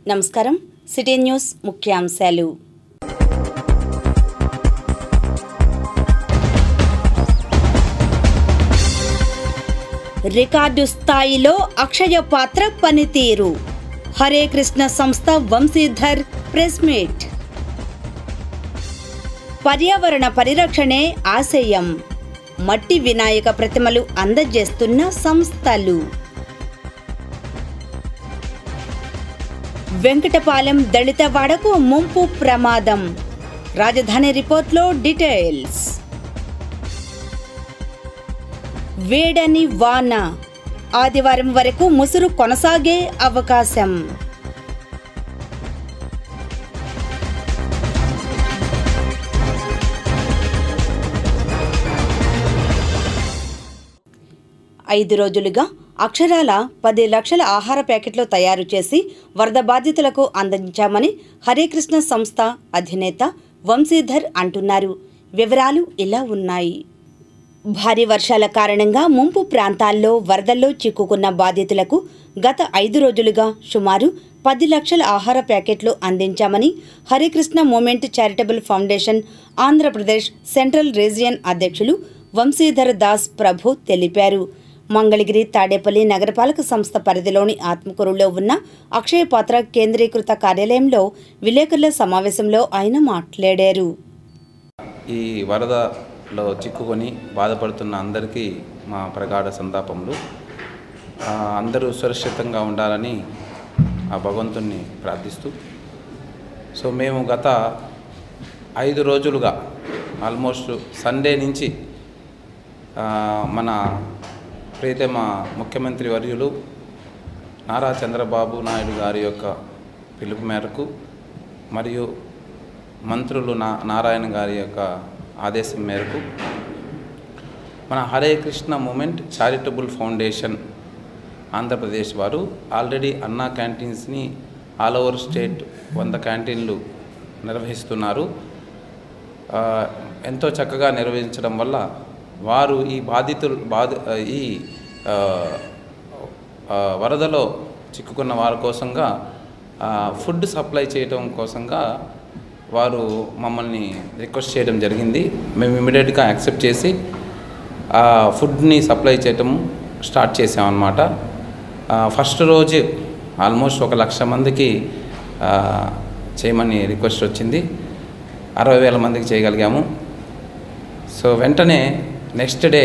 నమస్కారం. City news ముఖ్యాంశాలు. Record స్థాయిలో అక్షయ పాత్ర పనితీరు. హరే కృష్ణ సంస్థ వంశీధర్ ప్రెస్ మీట్. పర్యావరణ పరిరక్షణే ఆశయం. మట్టి వినాయక ప్రతిమలు అందజేస్తున్న సంస్థలు. వెంకటపాలెం దళితవాడకు ముంపు ప్రమాదం. రాజధాని రిపోర్ట్లో డీటెయిల్స్. వేడని వాన. ఆదివారం వరకు ముసురు కొనసాగే అవకాశం. ఐదు రోజులుగా అక్షరాల 10 లక్షల ఆహార ప్యాకెట్లు తయారు చేసి వరద బాధితులకు అందించామని హరే కృష్ణ సంస్థ అధినేత వంశీధర్ అంటున్నారు. వివరాలు ఇలా ఉన్నాయి. భారీ వర్షాల కారణంగా ముంపు ప్రాంతాల్లో వరదల్లో చిక్కుకున్న బాధితులకు గత 5 రోజులుగా సుమారు 10 లక్షల ఆహార ప్యాకెట్లు అందించామని Hare Krishna movement charitable foundation Andhra Pradesh central region అధ్యక్షులు వంశీధర్ దాస్ ప్రభు తెలిపారు. మంగళగిరి తాడేపల్లి నగరపాలక సంస్థ పరిధిలోని ఆత్మకూరులో ఉన్న అక్షయ పాత్ర కేంద్రీకృత కార్యాలయంలో విలేకరుల సమావేశంలో ఆయన మాట్లాడారు. ఈ వరదలో చిక్కుకొని బాధపడుతున్న అందరికీ మా ప్రగాఢ సంతాపములు. అందరూ సురక్షితంగా ఉండాలని ఆ భగవంతుణ్ణి ప్రార్థిస్తూ మేము గత 5 రోజులుగా ఆల్మోస్ట్ సండే నుంచి మన ప్రీతమ ముఖ్యమంత్రి వర్యులు నారా చంద్రబాబు నాయుడు గారి యొక్క పిలుపు మేరకు మరియు మంత్రులు నారాయణ గారి యొక్క ఆదేశం మేరకు మన Hare Krishna movement charitable foundation Andhra Pradesh వారు ఆల్రెడీ అన్నా క్యాంటీన్స్ని ఆల్ ఓవర్ స్టేట్ 100 క్యాంటీన్లు నిర్వహిస్తున్నారు. ఎంతో చక్కగా నిర్వహించడం వల్ల వారు ఈ వరదలో చిక్కుకున్న వారి కోసంగా ఫుడ్ సప్లై చేయడం కోసంగా వారు మమ్మల్ని రిక్వెస్ట్ చేయడం జరిగింది. మేము ఇమీడియట్గా యాక్సెప్ట్ చేసి ఫుడ్ని సప్లై చేయటం స్టార్ట్ చేసామన్నమాట. ఫస్ట్ రోజు ఆల్మోస్ట్ 1,00,000 మందికి చేయమని రిక్వెస్ట్ వచ్చింది. 60,000 మందికి చేయగలిగాము. వెంటనే నెక్స్ట్ డే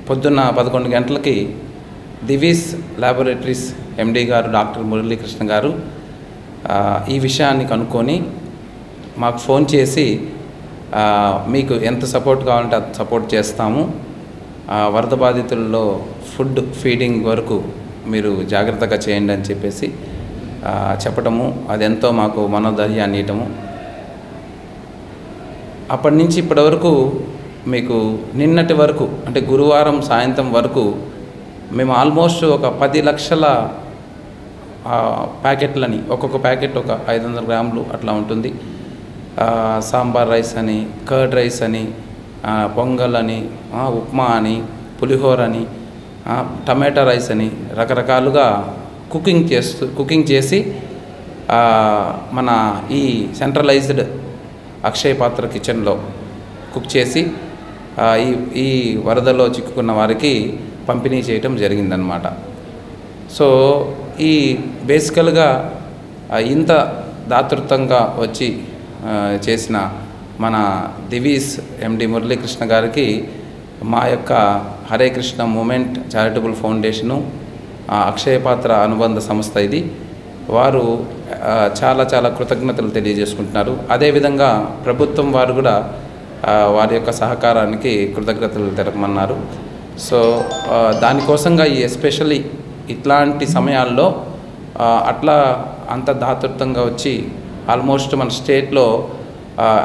పొద్దున్న 11 గంటలకి దివీస్ ల్యాబొరేటరీస్ ఎండి గారు డాక్టర్ మురళీకృష్ణ గారు ఈ విషయాన్ని కనుక్కొని మాకు ఫోన్ చేసి మీకు ఎంత సపోర్ట్ కావాలంటే అది సపోర్ట్ చేస్తాము, వరద బాధితుల్లో ఫుడ్ ఫీడింగ్ వరకు మీరు జాగ్రత్తగా చేయండి అని చెప్పేసి చెప్పటము, అదెంతో మాకు మనోధైర్యాన్ని ఇవ్వటము. అప్పటి నుంచి ఇప్పటి వరకు మీకు నిన్నటి వరకు అంటే గురువారం సాయంత్రం వరకు మేము ఆల్మోస్ట్ ఒక 10 లక్షల ప్యాకెట్లని, ఒక్కొక్క ప్యాకెట్ ఒక 500 గ్రాములు అట్లా ఉంటుంది. సాంబార్ రైస్ అని, కర్డ్ రైస్ అని, పొంగల్ అని, ఉప్మా అని, పులిహోర అని, టమాటా రైస్ అని రకరకాలుగా కుకింగ్ చేసి మన ఈ సెంట్రలైజ్డ్ అక్షయ పాత్ర కిచెన్లో కుక్ చేసి ఈ వరదలో చిక్కుకున్న వారికి పంపిణీ చేయటం జరిగిందనమాట. ఈ బేసికల్గా ఇంత దాతృత్వంగా వచ్చి చేసిన మన దివీస్ ఎండి మురళీకృష్ణ గారికి మా యొక్క Hare Krishna movement charitable foundation Akshaya Patra అనుబంధ సంస్థ ఇది, వారు చాలా చాలా కృతజ్ఞతలు తెలియజేసుకుంటున్నారు. అదేవిధంగా ప్రభుత్వం వారు కూడా వారి యొక్క సహకారానికి కృతజ్ఞతలు తెలపమన్నారు. దానికోసంగా ఎస్పెషల్లీ ఇట్లాంటి సమయాల్లో అట్లా అంత దాతృత్వంగా వచ్చి ఆల్మోస్ట్ మన స్టేట్లో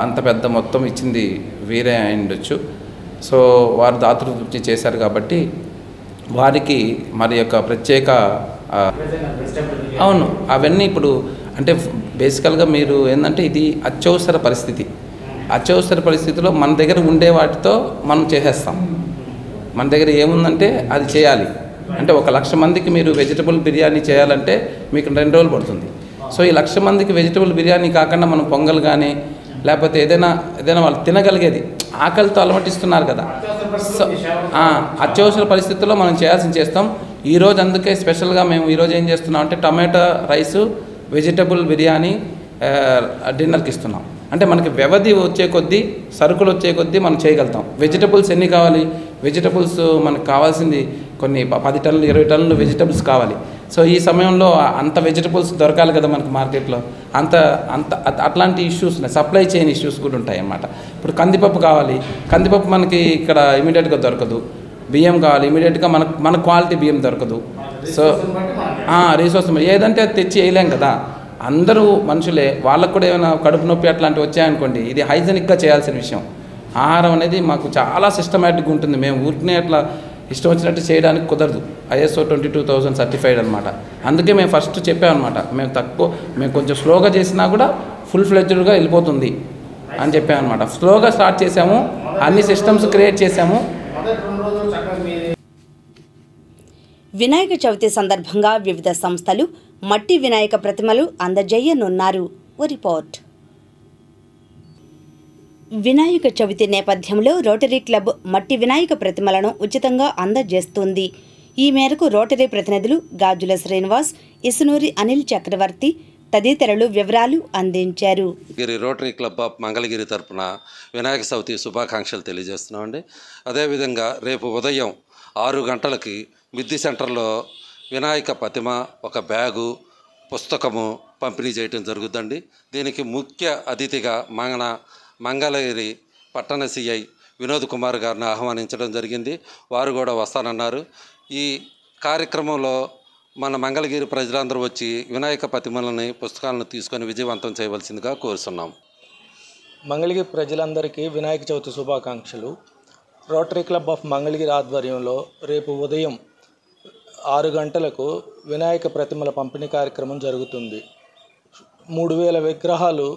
అంత పెద్ద మొత్తం ఇచ్చింది వీరే అయిండొచ్చు. వారు దాతృత్వం చేశారు కాబట్టి వారికి మరి యొక్క ప్రత్యేక అవును అవన్నీ ఇప్పుడు అంటే బేసికల్గా మీరు ఏంటంటే ఇది అత్యవసర పరిస్థితి. అత్యవసర పరిస్థితిలో మన దగ్గర ఉండే వాటితో మనం చేసేస్తాం. మన దగ్గర ఏముందంటే అది చేయాలి. అంటే 1,00,000 మందికి మీరు వెజిటబుల్ బిర్యానీ చేయాలంటే మీకు 2 రోజులు పడుతుంది. సో ఈ 1,00,000 మందికి వెజిటబుల్ బిర్యానీ కాకుండా మనం పొంగల్ కానీ లేకపోతే ఏదైనా వాళ్ళు తినగలిగేది, ఆకలితో అలమటిస్తున్నారు కదా. సో అత్యవసర పరిస్థితుల్లో మనం చేయాల్సింది చేస్తాం. ఈరోజు అందుకే స్పెషల్గా మేము ఈరోజు ఏం చేస్తున్నాం అంటే టమాటా రైసు, వెజిటబుల్ బిర్యానీ డిన్నర్కి ఇస్తున్నాం. అంటే మనకి వ్యవధి వచ్చే కొద్దీ, సరుకులు వచ్చే కొద్దీ మనం చేయగలుగుతాం. వెజిటబుల్స్ ఎన్ని కావాలి, వెజిటబుల్స్ మనకు కావాల్సింది కొన్ని 10 టన్నులు 20 టన్నులు వెజిటబుల్స్ కావాలి. సో ఈ సమయంలో అంత వెజిటబుల్స్ దొరకాలి కదా మనకి మార్కెట్లో. అట్లాంటి ఇష్యూస్ ఉన్నాయి, సప్లై చైన్ ఇష్యూస్ కూడా ఉంటాయి అన్నమాట. ఇప్పుడు కందిపప్పు కావాలి, కందిపప్పు మనకి ఇక్కడ ఇమీడియట్గా దొరకదు. బియ్యం కావాలి, ఇమీడియట్గా మన క్వాలిటీ బియ్యం దొరకదు. సో రీసోర్స్ ఏదంటే అది తెచ్చి వేయలేం కదా. అందరూ మనుషులే, వాళ్ళకు కూడా ఏమైనా కడుపు నొప్పి అట్లాంటివి వచ్చాయనుకోండి, ఇది హైజెనిక్గా చేయాల్సిన విషయం. ఆహారం అనేది మాకు చాలా సిస్టమేటిక్గా ఉంటుంది. మేము ఊరికనే అట్లా ఇష్టం వచ్చినట్టు చేయడానికి కుదరదు. ISO 22000 సర్టిఫైడ్ అనమాట. అందుకే మేము ఫస్ట్ చెప్పామన్నమాట, మేము కొంచెం స్లోగా చేసినా కూడా ఫుల్ ఫ్లెడ్జ్డ్గా వెళ్ళిపోతుంది అని చెప్పామన్నమాట. స్లోగా స్టార్ట్ చేసాము, అన్ని సిస్టమ్స్ క్రియేట్ చేసాము. వినాయక చవితి సందర్భంగా వివిధ సంస్థలు మట్టి వినాయక ప్రతిమలు అందజేయనున్నారు. ఓ రిపోర్ట్. వినాయక చవితి నేపథ్యంలో రోటరీ క్లబ్ మట్టి వినాయక ప్రతిమలను ఉచితంగా అందజేస్తుంది. ఈ మేరకు రోటరీ ప్రతినిధులు గాజుల శ్రీనివాస్, ఇసునూరి అనిల్ చక్రవర్తి తదితరులు వివరాలు అందించారు. రోటరీ క్లబ్ ఆఫ్ మంగళగిరి తరపున వినాయక చవితి శుభాకాంక్షలు తెలియజేస్తున్నామండి. అదేవిధంగా రేపు ఉదయం 6 గంటలకి మిద్ది సెంటర్లో వినాయక ప్రతిమ, ఒక బ్యాగు, పుస్తకము పంపిణీ చేయడం జరుగుతుందండి. దీనికి ముఖ్య అతిథిగా మంగళగిరి పట్టణ CI వినోద్ కుమార్ గారిని ఆహ్వానించడం జరిగింది. వారు కూడా వస్తానన్నారు. ఈ కార్యక్రమంలో మన మంగళగిరి ప్రజలందరూ వచ్చి వినాయక ప్రతిమలని, పుస్తకాలను తీసుకొని విజయవంతం చేయవలసిందిగా కోరుతున్నాం. మంగళగిరి ప్రజలందరికీ వినాయక చవితి శుభాకాంక్షలు. రోటరీ క్లబ్ ఆఫ్ మంగళగిరి ఆధ్వర్యంలో రేపు ఉదయం 6 గంటలకు వినాయక ప్రతిమల పంపిణీ కార్యక్రమం జరుగుతుంది. 3000 విగ్రహాలు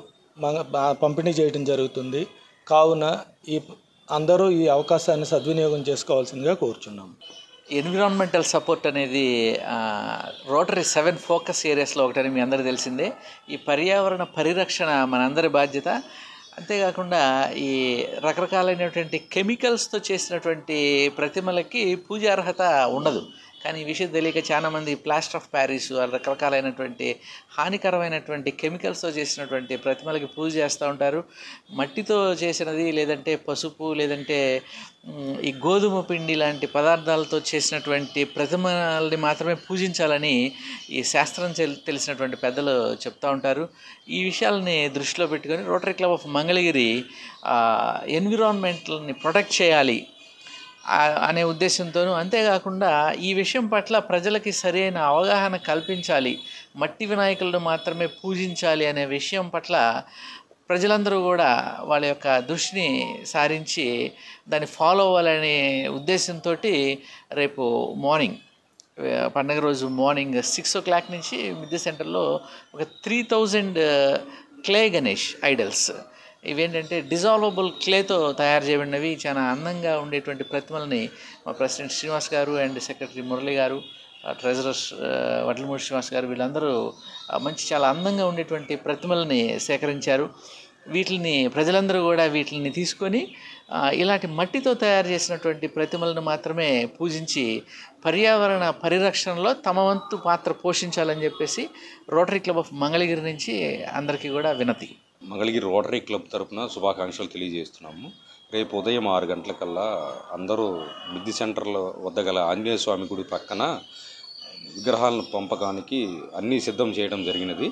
పంపిణీ చేయడం జరుగుతుంది. కావున అందరూ ఈ అవకాశాన్ని సద్వినియోగం చేసుకోవాల్సిందిగా కోరుచున్నాం. ఎన్విరాన్మెంటల్ సపోర్ట్ అనేది రోటరీ 7 ఫోకస్ ఏరియాస్లో ఒకటని మీ అందరికీ తెలిసిందే. ఈ పర్యావరణ పరిరక్షణ మనందరి బాధ్యత. అంతేకాకుండా ఈ రకరకాలైనటువంటి కెమికల్స్తో చేసినటువంటి ప్రతిమలకి పూజార్హత ఉండదు. కానీ ఈ విషయం తెలియక చాలామంది ప్లాస్టర్ ఆఫ్ ప్యారిస్, రకరకాలైనటువంటి హానికరమైనటువంటి కెమికల్స్తో చేసినటువంటి ప్రతిమలకి పూజ చేస్తూ ఉంటారు. మట్టితో చేసినది, లేదంటే పసుపు, లేదంటే ఈ గోధుమ పిండి లాంటి పదార్థాలతో చేసినటువంటి ప్రతిమల్ని మాత్రమే పూజించాలని ఈ శాస్త్రం తెలిసినటువంటి పెద్దలు చెప్తూ ఉంటారు. ఈ విషయాలని దృష్టిలో పెట్టుకొని రోటరీ క్లబ్ ఆఫ్ మంగళగిరి ఎన్విరాన్మెంట్ని ప్రొటెక్ట్ చేయాలి అనే ఉద్దేశంతోనూ, అంతేకాకుండా ఈ విషయం పట్ల ప్రజలకి సరైన అవగాహన కల్పించాలి, మట్టి వినాయకులను మాత్రమే పూజించాలి అనే విషయం పట్ల ప్రజలందరూ కూడా వాళ్ళ యొక్క దృష్టిని సారించి దాన్ని ఫాలో అవ్వాలనే ఉద్దేశంతో రేపు మార్నింగ్, పండగ రోజు మార్నింగ్ 6 o'clock నుంచి మిద్దె సెంటర్లో ఒక 3000 క్లే గణేష్ ఐడల్స్, ఇవేంటంటే డిజాల్వబుల్ క్లేతో తయారు చేయబడినవి, చాలా అందంగా ఉండేటువంటి ప్రతిమలని మా ప్రెసిడెంట్ శ్రీనివాస్ గారు అండ్ సెక్రటరీ మురళి గారు, ట్రెజరర్ వడ్లమూడి శ్రీనివాస్ గారు, వీళ్ళందరూ చాలా అందంగా ఉండేటువంటి ప్రతిమలని సేకరించారు. వీటిని ప్రజలందరూ కూడా వీటిని తీసుకొని ఇలాంటి మట్టితో తయారు చేసినటువంటి ప్రతిమలను మాత్రమే పూజించి పర్యావరణ పరిరక్షణలో తమ వంతు పాత్ర పోషించాలని చెప్పేసి రోటరీ క్లబ్ ఆఫ్ మంగళగిరి నుంచి అందరికీ కూడా వినతి. మంగళగిరి రోటరీ క్లబ్ తరపున శుభాకాంక్షలు తెలియజేస్తున్నాము. రేపు ఉదయం 6 గంటలకల్లా అందరూ మిద్ది సెంటర్లో వద్ద గల ఆంజనేయ స్వామి గుడి పక్కన విగ్రహాలను పంపకానికి అన్నీ సిద్ధం చేయడం జరిగినది.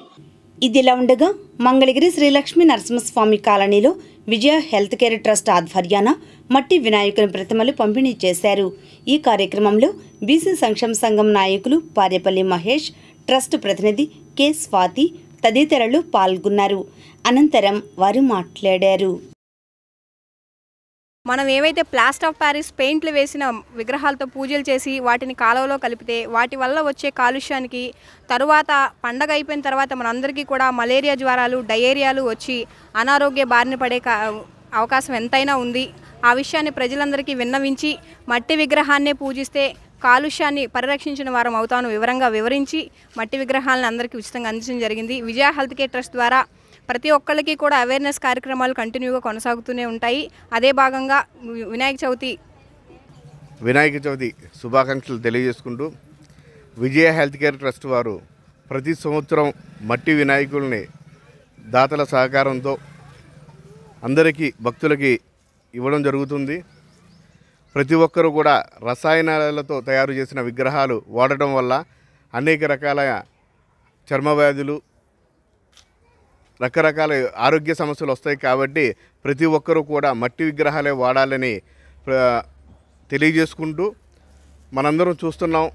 ఇదిలా ఉండగా మంగళగిరి శ్రీ లక్ష్మీ నరసింహస్వామి కాలనీలో విజయ హెల్త్ కేర్ ట్రస్ట్ ఆధ్వర్యాన మట్టి వినాయకుని ప్రతిమలు పంపిణీ చేశారు. ఈ కార్యక్రమంలో బీసీ సంక్షేమ సంఘం నాయకులు పారేపల్లి మహేష్, ట్రస్ట్ ప్రతినిధి కె స్వాతి తదితరులు పాల్గొన్నారు. అనంతరం వారు మాట్లాడారు. మనం ఏవైతే ప్లాస్టర్ ఆఫ్ ప్యారిస్ పెయింట్లు వేసిన విగ్రహాలతో పూజలు చేసి వాటిని కాలువలో కలిపితే వాటి వల్ల వచ్చే కాలుష్యానికి తరువాత పండగ అయిపోయిన తర్వాత మనందరికీ కూడా మలేరియా జ్వరాలు, డయేరియాలు వచ్చి అనారోగ్య బారిన పడే అవకాశం ఎంతైనా ఉంది. ఆ విషయాన్ని ప్రజలందరికీ విన్నవించి మట్టి విగ్రహాన్నే పూజిస్తే కాలుష్యాన్ని పరిరక్షించిన వారం అవుతాను వివరంగా వివరించి మట్టి విగ్రహాలను అందరికీ ఉచితంగా అందించడం జరిగింది. విజయ హెల్త్ కేర్ ట్రస్ట్ ద్వారా ప్రతి ఒక్కళ్ళకి కూడా అవేర్నెస్ కార్యక్రమాలు కంటిన్యూగా కొనసాగుతూనే ఉంటాయి. అదే భాగంగా వినాయక చవితి శుభాకాంక్షలు తెలియజేసుకుంటూ విజయ హెల్త్ కేర్ ట్రస్ట్ వారు ప్రతి సంవత్సరం మట్టి వినాయకుల్ని దాతల సహకారంతో అందరికీ భక్తులకి ఇవ్వడం జరుగుతుంది. ప్రతి ఒక్కరూ కూడా రసాయనాలతో తయారు చేసిన విగ్రహాలు వాడటం వల్ల అనేక రకాల చర్మ వ్యాధులు, రకరకాల ఆరోగ్య సమస్యలు వస్తాయి. కాబట్టి ప్రతి ఒక్కరూ కూడా మట్టి విగ్రహాలే వాడాలని తెలియజేసుకుంటూ, మనందరం చూస్తున్నాం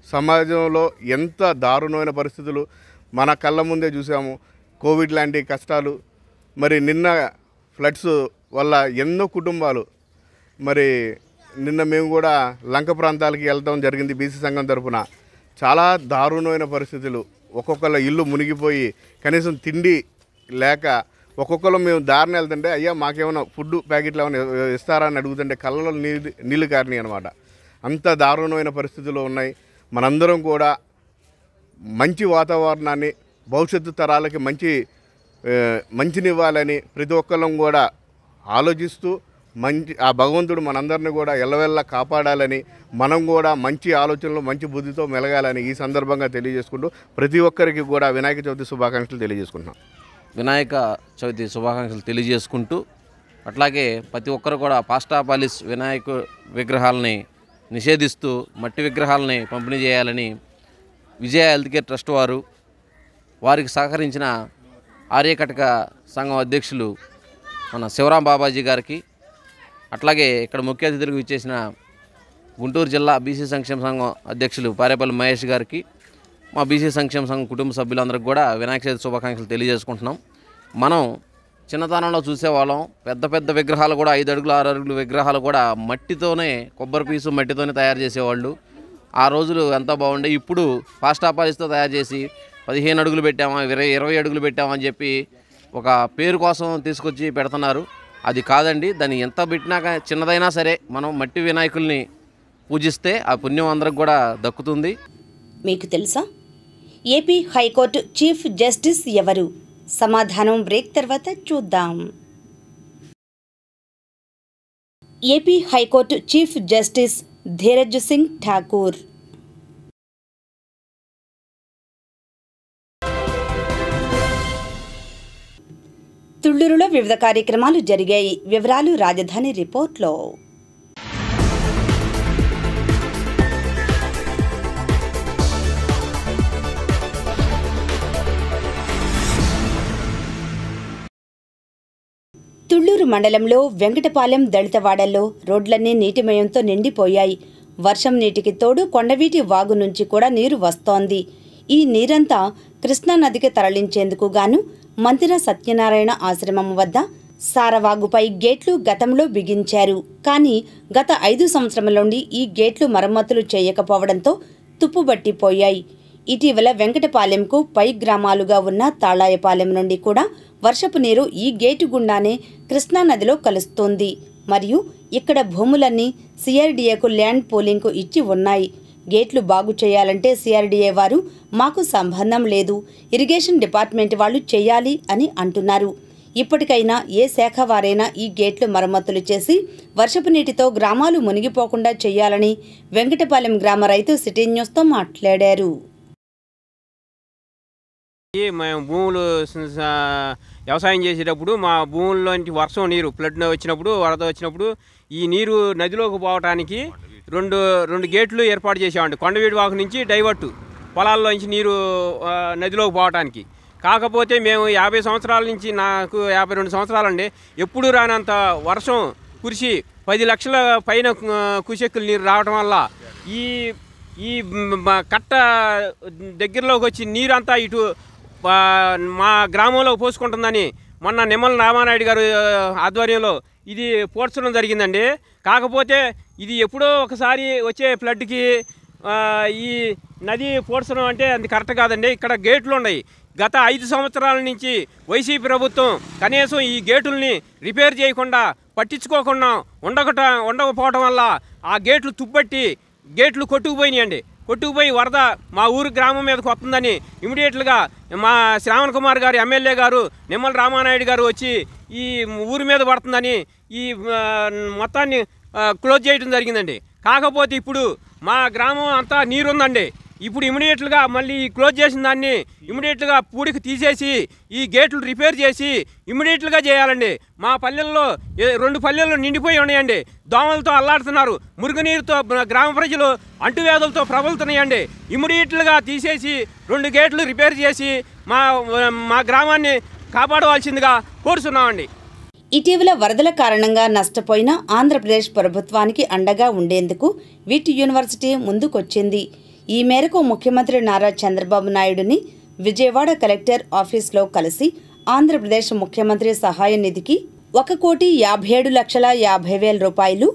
సమాజంలో ఎంత దారుణమైన పరిస్థితులు మన కళ్ళ ముందే చూసాము. కోవిడ్ లాంటి కష్టాలు, మరి నిన్న ఫ్లడ్స్ వల్ల ఎన్నో కుటుంబాలు, మరి నిన్న మేము కూడా లంక ప్రాంతాలకి వెళ్ళడం జరిగింది బీసీ సంఘం తరఫున. చాలా దారుణమైన పరిస్థితులు, ఒక్కొక్కళ్ళ ఇల్లు మునిగిపోయి కనీసం తిండి లేక ఒక్కొక్కరు మేము దారిని వెళ్తుంటే అయ్యా మాకేమైనా ఫుడ్ ప్యాకెట్లు ఏమైనా ఇస్తారా అని అడుగుతుంటే కళ్ళలో నీళ్ళు కారినాయి అనమాట. అంత దారుణమైన పరిస్థితులు ఉన్నాయి. మనందరం కూడా మంచి వాతావరణాన్ని, భవిష్యత్తు తరాలకి మంచినివ్వాలని ప్రతి ఒక్కళ్ళం కూడా ఆలోచిస్తూ ఆ భగవంతుడు మనందరినీ కూడా ఎల్లవెల్లా కాపాడాలని, మనం కూడా మంచి ఆలోచనలు మంచి బుద్ధితో మెలగాలని ఈ సందర్భంగా తెలియజేసుకుంటూ ప్రతి ఒక్కరికి కూడా వినాయక చవితి శుభాకాంక్షలు తెలియజేసుకుంటున్నాం. వినాయక చవితి శుభాకాంక్షలు తెలియజేసుకుంటూ అట్లాగే ప్రతి ఒక్కరు కూడా పాస్టాపాలిస్ వినాయక విగ్రహాలని నిషేధిస్తూ మట్టి విగ్రహాలని పంపిణీ చేయాలని విజయ హెల్త్ కేర్ ట్రస్ట్ వారికి సహకరించిన ఆర్యకటక సంఘం అధ్యక్షులు మన శివరాం బాబాజీ గారికి, అట్లాగే ఇక్కడ ముఖ్య అతిథులకు ఇచ్చేసిన గుంటూరు జిల్లా బీసీ సంక్షేమ సంఘం అధ్యక్షులు పారేపల్లి మహేష్ గారికి, మా బీసీ సంక్షేమ సంఘం కుటుంబ సభ్యులందరికీ కూడా వినాయక చవితి శుభాకాంక్షలు తెలియజేసుకుంటున్నాం. మనం చిన్నతనంలో చూసేవాళ్ళం, పెద్ద పెద్ద విగ్రహాలు కూడా 5 అడుగులు 6 అడుగులు విగ్రహాలు కూడా మట్టితోనే, కొబ్బరి పీసు మట్టితోనే తయారు చేసేవాళ్ళు. ఆ రోజులు ఎంత బాగుండే. ఇప్పుడు పాస్టాపాలిస్తో తయారు చేసి 15 అడుగులు పెట్టామా, 20 అడుగులు పెట్టామని చెప్పి ఒక పేరు కోసం తీసుకొచ్చి పెడుతున్నారు. అది కాదండి. దాన్ని ఎంత పెట్టినాక చిన్నదైనా సరే మనం మట్టి వినాయకుల్ని పూజిస్తే ఆ పుణ్యం అందరికి కూడా దక్కుతుంది. మీకు తెలుసా ఏపీ హైకోర్టు చీఫ్ జస్టిస్ ఎవరు? సమాధానం బ్రేక్ తర్వాత చూద్దాం. AP high court chief justice Dheeraj Singh Thakur. తుళ్లూరులో వివిధ కార్యక్రమాలు జరిగాయి. వివరాలు రాజధాని రిపోర్ట్లో. తుళ్లూరు మండలంలో వెంకటపాలెం దళితవాడల్లో రోడ్లన్నీ నీటిమయంతో నిండిపోయాయి. వర్షం నీటికి తోడు కొండవీటి వాగు నుంచి కూడా నీరు వస్తోంది. ఈ నీరంతా కృష్ణానదికి తరలించేందుకు గాను మంతిన సత్యనారాయణ ఆశ్రమం వద్ద సారవాగుపై గేట్లు గతంలో బిగించారు. కానీ గత 5 సంవత్సరాల నుండి ఈ గేట్లు మరమ్మతులు చేయకపోవడంతో తుప్పుబట్టిపోయాయి. ఇటీవల వెంకటపాలెంకు పై గ్రామాలుగా ఉన్న తాళాయపాలెం నుండి కూడా వర్షపు నీరు ఈ గేటు గుండానే కృష్ణానదిలో కలుస్తోంది. మరియు ఇక్కడ భూములన్నీ సిఆర్డీఏకు ల్యాండ్ పూలింగ్కు ఇచ్చి ఉన్నాయి. గేట్లు బాగు చేయాలంటే సిఆర్డీఏ వారు మాకు సంబంధం లేదు, ఇరిగేషన్ డిపార్ట్మెంట్ వాళ్ళు చేయాలి అని అంటున్నారు. ఇప్పటికైనా ఏ శాఖ వారైనా ఈ గేట్లు మరమ్మతులు చేసి వర్షపు నీటితో గ్రామాలు మునిగిపోకుండా చేయాలని వెంకటపాలెం గ్రామ రైతు సిటీ న్యూస్తో మాట్లాడారు. మేము భూములు వ్యవసాయం చేసేటప్పుడు మా భూముల్లోంచి వర్షం నీరు ఫ్లడ్ వచ్చినప్పుడు, వరద వచ్చినప్పుడు ఈ నీరు నదిలోకి పోవటానికి రెండు గేట్లు ఏర్పాటు చేసామండి. కొండవీడి వాకు నుంచి డైవర్టు పొలాల్లోంచి నీరు నదిలోకి పోవటానికి. కాకపోతే మేము 50 సంవత్సరాల నుంచి, నాకు 52 సంవత్సరాలండి, ఎప్పుడు రానంత వర్షం కురిసి 10 లక్షల పైన కుశెక్కులు నీరు రావడం వల్ల ఈ కట్ట దగ్గరలోకి వచ్చి నీరంతా ఇటు మా గ్రామంలో పోసుకుంటుందని మొన్న నిమ్మల రామానాయుడు గారు ఆధ్వర్యంలో ఇది పోడ్చడం జరిగిందండి. కాకపోతే ఇది ఎప్పుడో ఒకసారి వచ్చే ఫ్లడ్కి ఈ నది పోడ్చడం అంటే అది కరెక్ట్ కాదండి. ఇక్కడ గేట్లు ఉన్నాయి. గత 5 సంవత్సరాల నుంచి వైసీపీ ప్రభుత్వం కనీసం ఈ గేటుల్ని రిపేర్ చేయకుండా, పట్టించుకోకుండా ఉండకపోవడం వల్ల ఆ గేట్లు తుప్పట్టి గేట్లు కొట్టుకుపోయినాయండి. కొట్టుకుపోయి వరద మా ఊరు గ్రామం మీదకి వస్తుందని ఇమీడియట్గా మా శ్రావణ్ కుమార్ గారు ఎమ్మెల్యే గారు నిమ్మల రామానాయుడు గారు వచ్చి ఈ ఊరి మీద పడుతుందని ఈ మొత్తాన్ని క్లోజ్ చేయడం జరిగిందండి. కాకపోతే ఇప్పుడు మా గ్రామం అంతా నీరుందండి. ఇప్పుడు ఇమీడియట్గా మళ్ళీ క్లోజ్ చేసిన దాన్ని ఇమీడియట్గా పూడికి తీసేసి ఈ గేట్లు రిపేర్ చేసి ఇమీడియట్గా చేయాలండి. మా పల్లెల్లో 2 పల్లెల్లో నిండిపోయి ఉన్నాయండి. దోమలతో అల్లాడుతున్నారు. మురుగునీరుతో గ్రామ ప్రజలు అంటువ్యాధులతో ప్రబలుతున్నాయండి. ఇమీడియట్గా తీసేసి 2 గేట్లు రిపేర్ చేసి మా గ్రామాన్ని కాపాడవలసిందిగా కోరుతున్నామండి. ఇటీవల వరదల కారణంగా నష్టపోయిన ఆంధ్రప్రదేశ్ ప్రభుత్వానికి అండగా ఉండేందుకు విట్ యూనివర్సిటీ ముందుకొచ్చింది. ఈ మేరకు ముఖ్యమంత్రి నారా చంద్రబాబు నాయుడుని విజయవాడ కలెక్టర్ ఆఫీస్లో కలిసి ఆంధ్రప్రదేశ్ ముఖ్యమంత్రి సహాయ నిధికి 1,57,50,000 రూపాయలు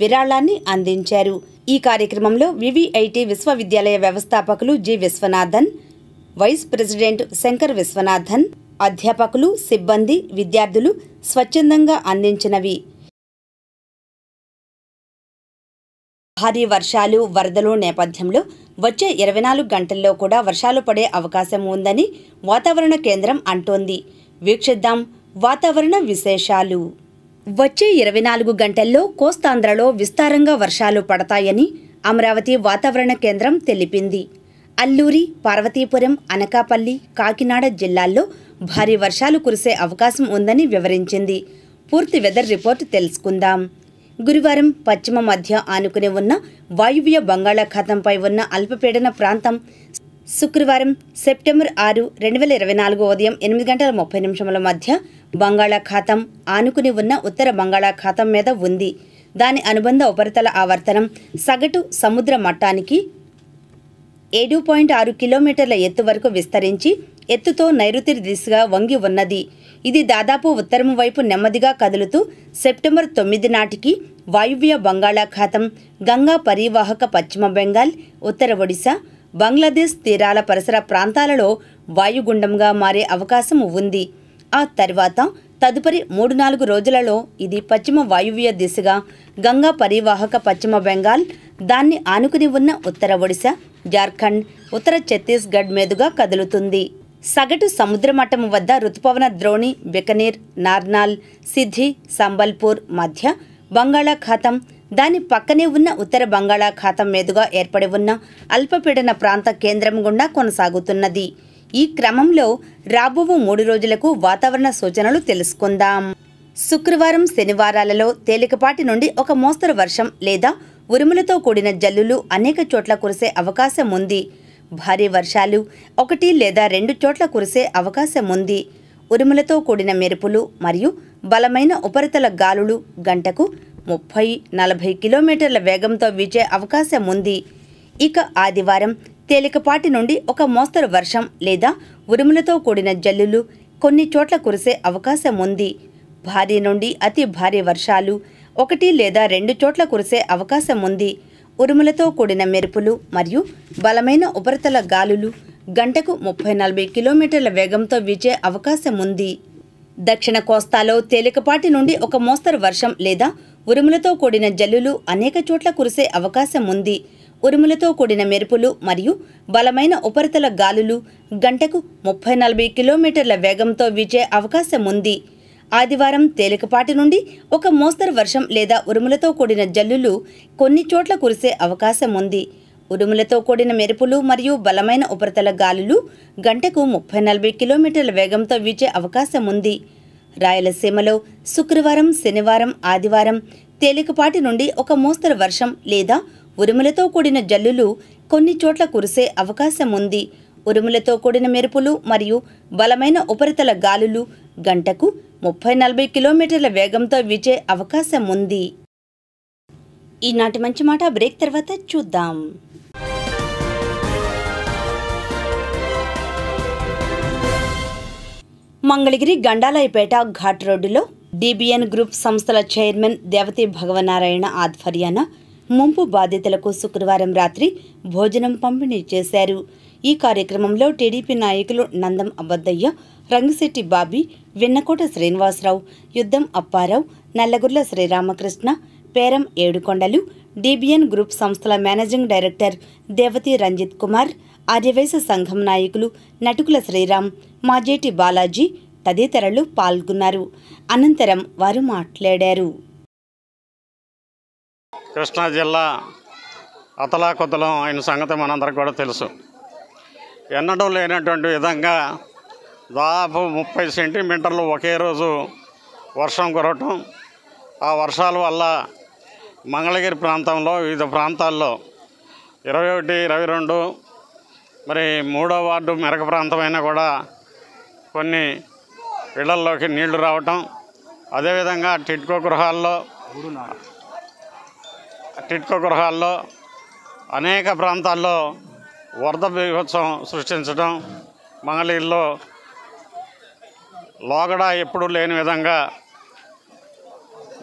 విరాళాన్ని అందించారు. ఈ కార్యక్రమంలో వివిఐటి విశ్వవిద్యాలయ వ్యవస్థాపకులు జి విశ్వనాథన్, వైస్ ప్రెసిడెంట్ శంకర్ విశ్వనాథన్, అధ్యాపకులు, సిబ్బంది, విద్యార్థులు స్వచ్ఛందంగా అందించినవి. భారీ వర్షాలు, వరదలు నేపథ్యంలో వచ్చే 24 గంటల్లో కూడా వర్షాలు పడే అవకాశం ఉందని వాతావరణ కేంద్రం అంటోంది. వీక్షిద్దాం వాతావరణ విశేషాలు. వచ్చే 24 గంటల్లో కోస్తాంధ్రలో విస్తారంగా వర్షాలు పడతాయని అమరావతి వాతావరణ కేంద్రం తెలిపింది. అల్లూరి, పార్వతీపురం, అనకాపల్లి, కాకినాడ జిల్లాల్లో భారీ వర్షాలు కురిసే అవకాశం ఉందని వివరించింది. పూర్తి వెదర్ రిపోర్ట్ తెలుసుకుందాం. గురువారం పశ్చిమ మధ్య ఆనుకుని ఉన్న వాయువ్య బంగాళాఖాతంపై ఉన్న అల్పపీడన ప్రాంతం శుక్రవారం సెప్టెంబర్ 6, 2024 ఉదయం 8:30 మధ్య బంగాళాఖాతం ఆనుకుని ఉన్న ఉత్తర బంగాళాఖాతం మీద ఉంది. దాని అనుబంధ ఉపరితల ఆవర్తనం సగటు సముద్ర మట్టానికి 7.6 కిలోమీటర్ల ఎత్తు వరకు విస్తరించి ఎత్తుతో నైరుతి దిశగా వంగి ఉన్నది. ఇది దాదాపు ఉత్తరం వైపు నెమ్మదిగా కదులుతూ సెప్టెంబర్ 9 నాటికి వాయువ్య బంగాళాఖాతం, గంగా పరివాహక పశ్చిమ బెంగాల్, ఉత్తర ఒడిశా, బంగ్లాదేశ్ తీరాల పరిసర ప్రాంతాలలో వాయుగుండంగా మారే అవకాశం ఉంది. ఆ తర్వాత తదుపరి 3-4 రోజులలో ఇది పశ్చిమ వాయువ్య దిశగా గంగా పరివాహక పశ్చిమ బెంగాల్, దాన్ని ఆనుకుని ఉన్న ఉత్తర ఒడిశా, జార్ఖండ్, ఉత్తర ఛత్తీస్గఢ్ మీదుగా కదులుతుంది. సగటు సముద్ర మట్టం వద్ద రుతుపవన ద్రోణి బికనీర్, నార్నాల్, సిద్ధి, సంబల్పూర్ మధ్య బంగాళాఖాతం, దాని పక్కనే ఉన్న ఉత్తర బంగాళాఖాతం మీదుగా ఏర్పడి ఉన్న అల్పపీడన ప్రాంత కేంద్రం గుండా కొనసాగుతున్నది. ఈ క్రమంలో రాబో 3 రోజులకు వాతావరణ సూచనలు తెలుసుకుందాం. శుక్రవారం, శనివారాలలో తేలికపాటి నుండి ఒక మోస్తరు వర్షం లేదా ఉరుములతో కూడిన జల్లులు అనేక చోట్ల కురిసే అవకాశం ఉంది. భారీ వర్షాలు 1 లేదా 2 చోట్ల కురిసే అవకాశం ఉంది. ఉరుములతో కూడిన మెరుపులు మరియు బలమైన ఉపరితల గాలులు గంటకు 30-40 కిలోమీటర్ల వేగంతో వీచే అవకాశం ఉంది. ఇక ఆదివారం తేలికపాటి నుండి ఒక మోస్తరు వర్షం లేదా ఉరుములతో కూడిన జల్లులు కొన్ని చోట్ల కురిసే అవకాశం ఉంది. భారీ నుండి అతి భారీ వర్షాలు 1 లేదా 2 చోట్ల కురిసే అవకాశం ఉంది. ఉరుములతో కూడిన మెరుపులు మరియు బలమైన ఉపరితల గాలులు గంటకు 30-40 కిలోమీటర్ల వేగంతో వీచే అవకాశం ఉంది. దక్షిణ కోస్తాలో తేలికపాటి నుండి ఒక మోస్తరు వర్షం లేదా ఉరుములతో కూడిన జల్లులు అనేక చోట్ల కురిసే అవకాశం ఉంది. ఉరుములతో కూడిన మెరుపులు మరియు బలమైన ఉపరితల గాలులు గంటకు 30-40 కిలోమీటర్ల వేగంతో వీచే అవకాశం ఉంది. ఆదివారం తేలికపాటి నుండి ఒక మోస్తరు వర్షం లేదా ఉరుములతో కూడిన జల్లులు కొన్ని చోట్ల కురిసే అవకాశం ఉంది. ఉరుములతో కూడిన మెరుపులు మరియు బలమైన ఉపరితల గాలులు గంటకు 30-40 కిలోమీటర్ల వేగంతో వీచే అవకాశం ఉంది. రాయలసీమలో శుక్రవారం, శనివారం, ఆదివారం తేలికపాటి నుండి ఒక మోస్తరు వర్షం లేదా ఉరుములతో కూడిన జల్లులు కొన్ని చోట్ల కురిసే అవకాశం ఉంది. ఉరుములతో కూడిన మెరుపులు మరియు బలమైన ఉపరితల గాలులు గంటకు 30-40 కిలోమీటర్ల వేగంతో వీచే అవకాశం ఉంది. ఈనాటి మంచి మాట బ్రేక్ తర్వాత చూద్దాం. మంగళగిరి గండాలయపేట ఘాట్ రోడ్డులో డిబిఎన్ గ్రూప్ సంస్థల చైర్మన్ దేవతి భగవనారాయణ ఆధ్వర్యాన ముంపు బాధితులకు శుక్రవారం రాత్రి భోజనం పంపిణీ చేశారు. ఈ కార్యక్రమంలో టీడీపీ నాయకులు నందం అబద్దయ్య, రంగిశెట్టి బాబీ, వెన్నకోట శ్రీనివాసరావు, యుద్ధం అప్పారావు, నల్లగుర్ల శ్రీరామకృష్ణ, పేరం ఏడుకొండలు, డిబిఎన్ గ్రూప్ సంస్థల మేనేజింగ్ డైరెక్టర్ దేవతి రంజిత్ కుమార్, ఆర్యవైశ్య సంఘం నాయకులు నటుకుల శ్రీరామ్, మాజేటి బాలాజీ తదితరులు పాల్గొన్నారు. అనంతరం వారు మాట్లాడారు. కృష్ణా జిల్లా అతలాకుతలం అయిన సంగతి మనందరికీ కూడా తెలుసు. ఎన్నడూ లేనటువంటి విధంగా దాదాపు 30 సెంటీమీటర్లు ఒకే రోజు వర్షం కురవటం, ఆ వర్షాల వల్ల మంగళగిరి ప్రాంతంలో వివిధ ప్రాంతాల్లో 21, 22 మరి 3వ వార్డు మెరక ప్రాంతమైనా కూడా కొన్ని ఇళ్లల్లోకి నీళ్లు రావటం, అదేవిధంగా టిట్కో గృహాల్లో అనేక ప్రాంతాల్లో వరద బీభత్సం సృష్టించడం, మంగళగిరిలో లోగడ ఎప్పుడూ లేని విధంగా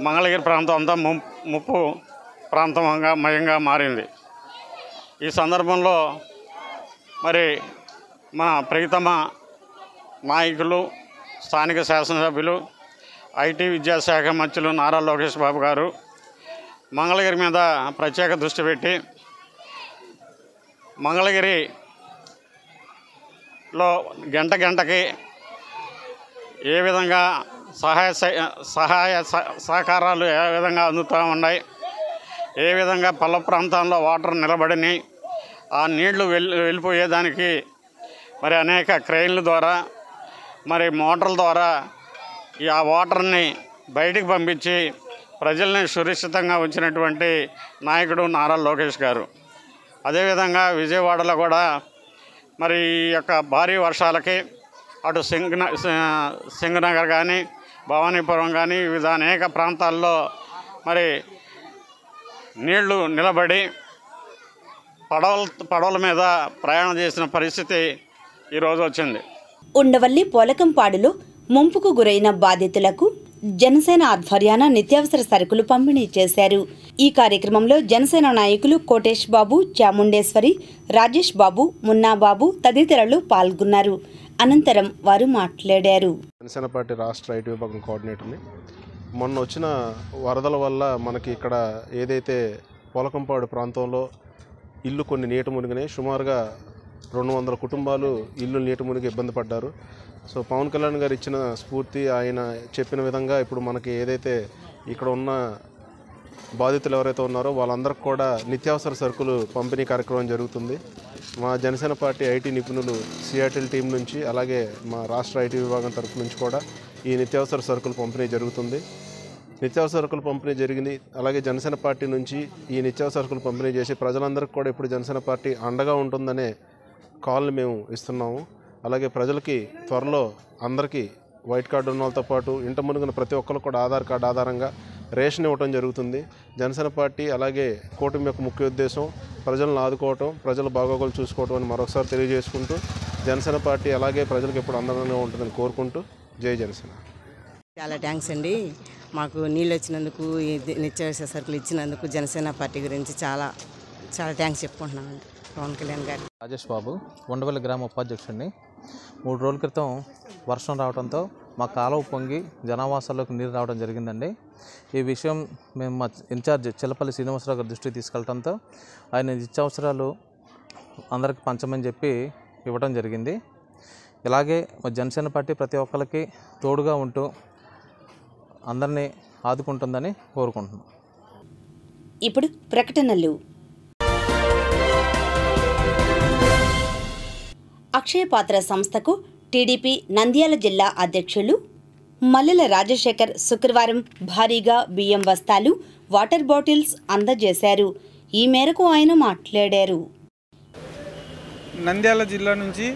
మంగళగిరి ప్రాంతం అంతా ముప్పు ప్రాంతంగా మారింది. ఈ సందర్భంలో మరి మన ప్రియతమ నాయకులు, స్థానిక శాసనసభ్యులు, ఐటీ విద్యాశాఖ మంత్రులు నారా లోకేష్ బాబు గారు మంగళగిరి మీద ప్రత్యేక దృష్టి పెట్టి మంగళగిరిలో గంటకి ఏ విధంగా సహాయ సహకారాలు ఏ విధంగా అందుతూ ఉన్నాయి, ఏ విధంగా పల్ల ప్రాంతాల్లో వాటర్ నిలబడినాయి, ఆ నీళ్లు వెళ్ళిపోయేదానికి మరి అనేక క్రెయిన్ల ద్వారా మరి మోటార్ల ద్వారా ఆ వాటర్ని బయటికి పంపించి ప్రజల్ని సురక్షితంగా ఉంచినటువంటి నాయకుడు నారా లోకేష్ గారు. అదేవిధంగా విజయవాడలో కూడా మరి ఈ యొక్క భారీ వర్షాలకి అటు సింగనగర్ కానీ, భవానీపురం కానీ వివిధ అనేక ప్రాంతాల్లో మరి నీళ్లు నిలబడి పడవల మీద ప్రయాణం చేసిన పరిస్థితి ఈరోజు వచ్చింది. ఉండవల్లి పోలకంపాడులో ముంపుకు గురైన బాధితులకు జనసేన ఆధ్వర్యాన నిత్యావసర సరుకులు పంపిణీ చేశారు. ఈ కార్యక్రమంలో జనసేన నాయకులు కోటేష్ బాబు, చాముండేశ్వరి, రాజేష్ బాబు, మున్నాబాబు తదితరులు పాల్గొన్నారు. అనంతరం వారు మాట్లాడారు. జనసేన పార్టీ రాష్ట్ర ఐటీ విభాగం కోఆర్డినేటర్ని. మొన్న వచ్చిన వరదల వల్ల మనకి ఇక్కడ ఏదైతే పోలకంపాడు ప్రాంతంలో ఇల్లు కొన్ని నీట మునిగినాయి. సుమారుగా 200 కుటుంబాలు ఇల్లు నీట మునిగి ఇబ్బంది పడ్డారు. సో పవన్ కళ్యాణ్ గారు ఇచ్చిన స్ఫూర్తి, ఆయన చెప్పిన విధంగా ఇప్పుడు మనకి ఏదైతే ఇక్కడ ఉన్న బాధితులు ఎవరైతే ఉన్నారో వాళ్ళందరికీ కూడా నిత్యావసర సరుకులు పంపిణీ కార్యక్రమం జరుగుతుంది. మా జనసేన పార్టీ ఐటీ నిపుణులు సియాటిల్ టీం నుంచి, అలాగే మా రాష్ట్ర ఐటీ విభాగం తరఫు నుంచి కూడా ఈ నిత్యావసర సరుకులు పంపిణీ జరుగుతుంది. నిత్యావసర సరుకులు పంపిణీ జరిగింది. అలాగే జనసేన పార్టీ నుంచి ఈ నిత్యావసర సరుకులు పంపిణీ చేసి ప్రజలందరికీ కూడా ఇప్పుడు జనసేన పార్టీ అండగా ఉంటుందనే కాల్ని మేము ఇస్తున్నాము. అలాగే ప్రజలకి త్వరలో అందరికీ వైట్ కార్డు ఉన్న వాళ్ళతో పాటు ఇంట మునిగిన ప్రతి ఒక్కరు కూడా ఆధార్ కార్డు ఆధారంగా రేషన్ ఇవ్వడం జరుగుతుంది. జనసేన పార్టీ అలాగే కూటమి యొక్క ముఖ్య ఉద్దేశం ప్రజలను ఆదుకోవటం, ప్రజల బాగోగులు చూసుకోవటం అని మరొకసారి తెలియజేసుకుంటూ జనసేన పార్టీ అలాగే ప్రజలకు ఎప్పుడు అందంగా ఉంటుందని కోరుకుంటూ జై జనసేన. చాలా థ్యాంక్స్ అండి. మాకు నీళ్ళు వచ్చినందుకు, నిత్యావసర సరుకులు ఇచ్చినందుకు జనసేన పార్టీ గురించి చాలా చాలా థ్యాంక్స్ చెప్పుకుంటున్నామండి పవన్ కళ్యాణ్ గారు. రాజేష్ బాబు, ఉండవల్లి గ్రామ ఉపాధ్యక్షుడిని. 3 రోజుల క్రితం వర్షం రావడంతో మా కాలువ పొంగి జనావాసాల్లోకి నీరు రావడం జరిగిందండి. ఈ విషయం మేము మా ఇన్ఛార్జ్ చిల్లపల్లి శ్రీనివాసరావు గారి దృష్టికి తీసుకెళ్ళడంతో ఆయన నిత్యావసరాలు అందరికి పంచమని చెప్పి ఇవ్వడం జరిగింది. ఇలాగే మా జనసేన పార్టీ ప్రతి ఒక్కరికి తోడుగా ఉంటూ అందరినీ ఆదుకుంటుందని కోరుకుంటున్నాం. ఇప్పుడు ప్రకటనలు. అక్షయపాత్ర సంస్థకు టీడీపీ నంద్యాల జిల్లా అధ్యక్షులు మల్లెల రాజశేఖర్ శుక్రవారం భారీగా బియ్యం బస్తాలు, వాటర్ బాటిల్స్ అందజేశారు. ఈ మేరకు ఆయన మాట్లాడారు. నంద్యాల జిల్లా నుంచి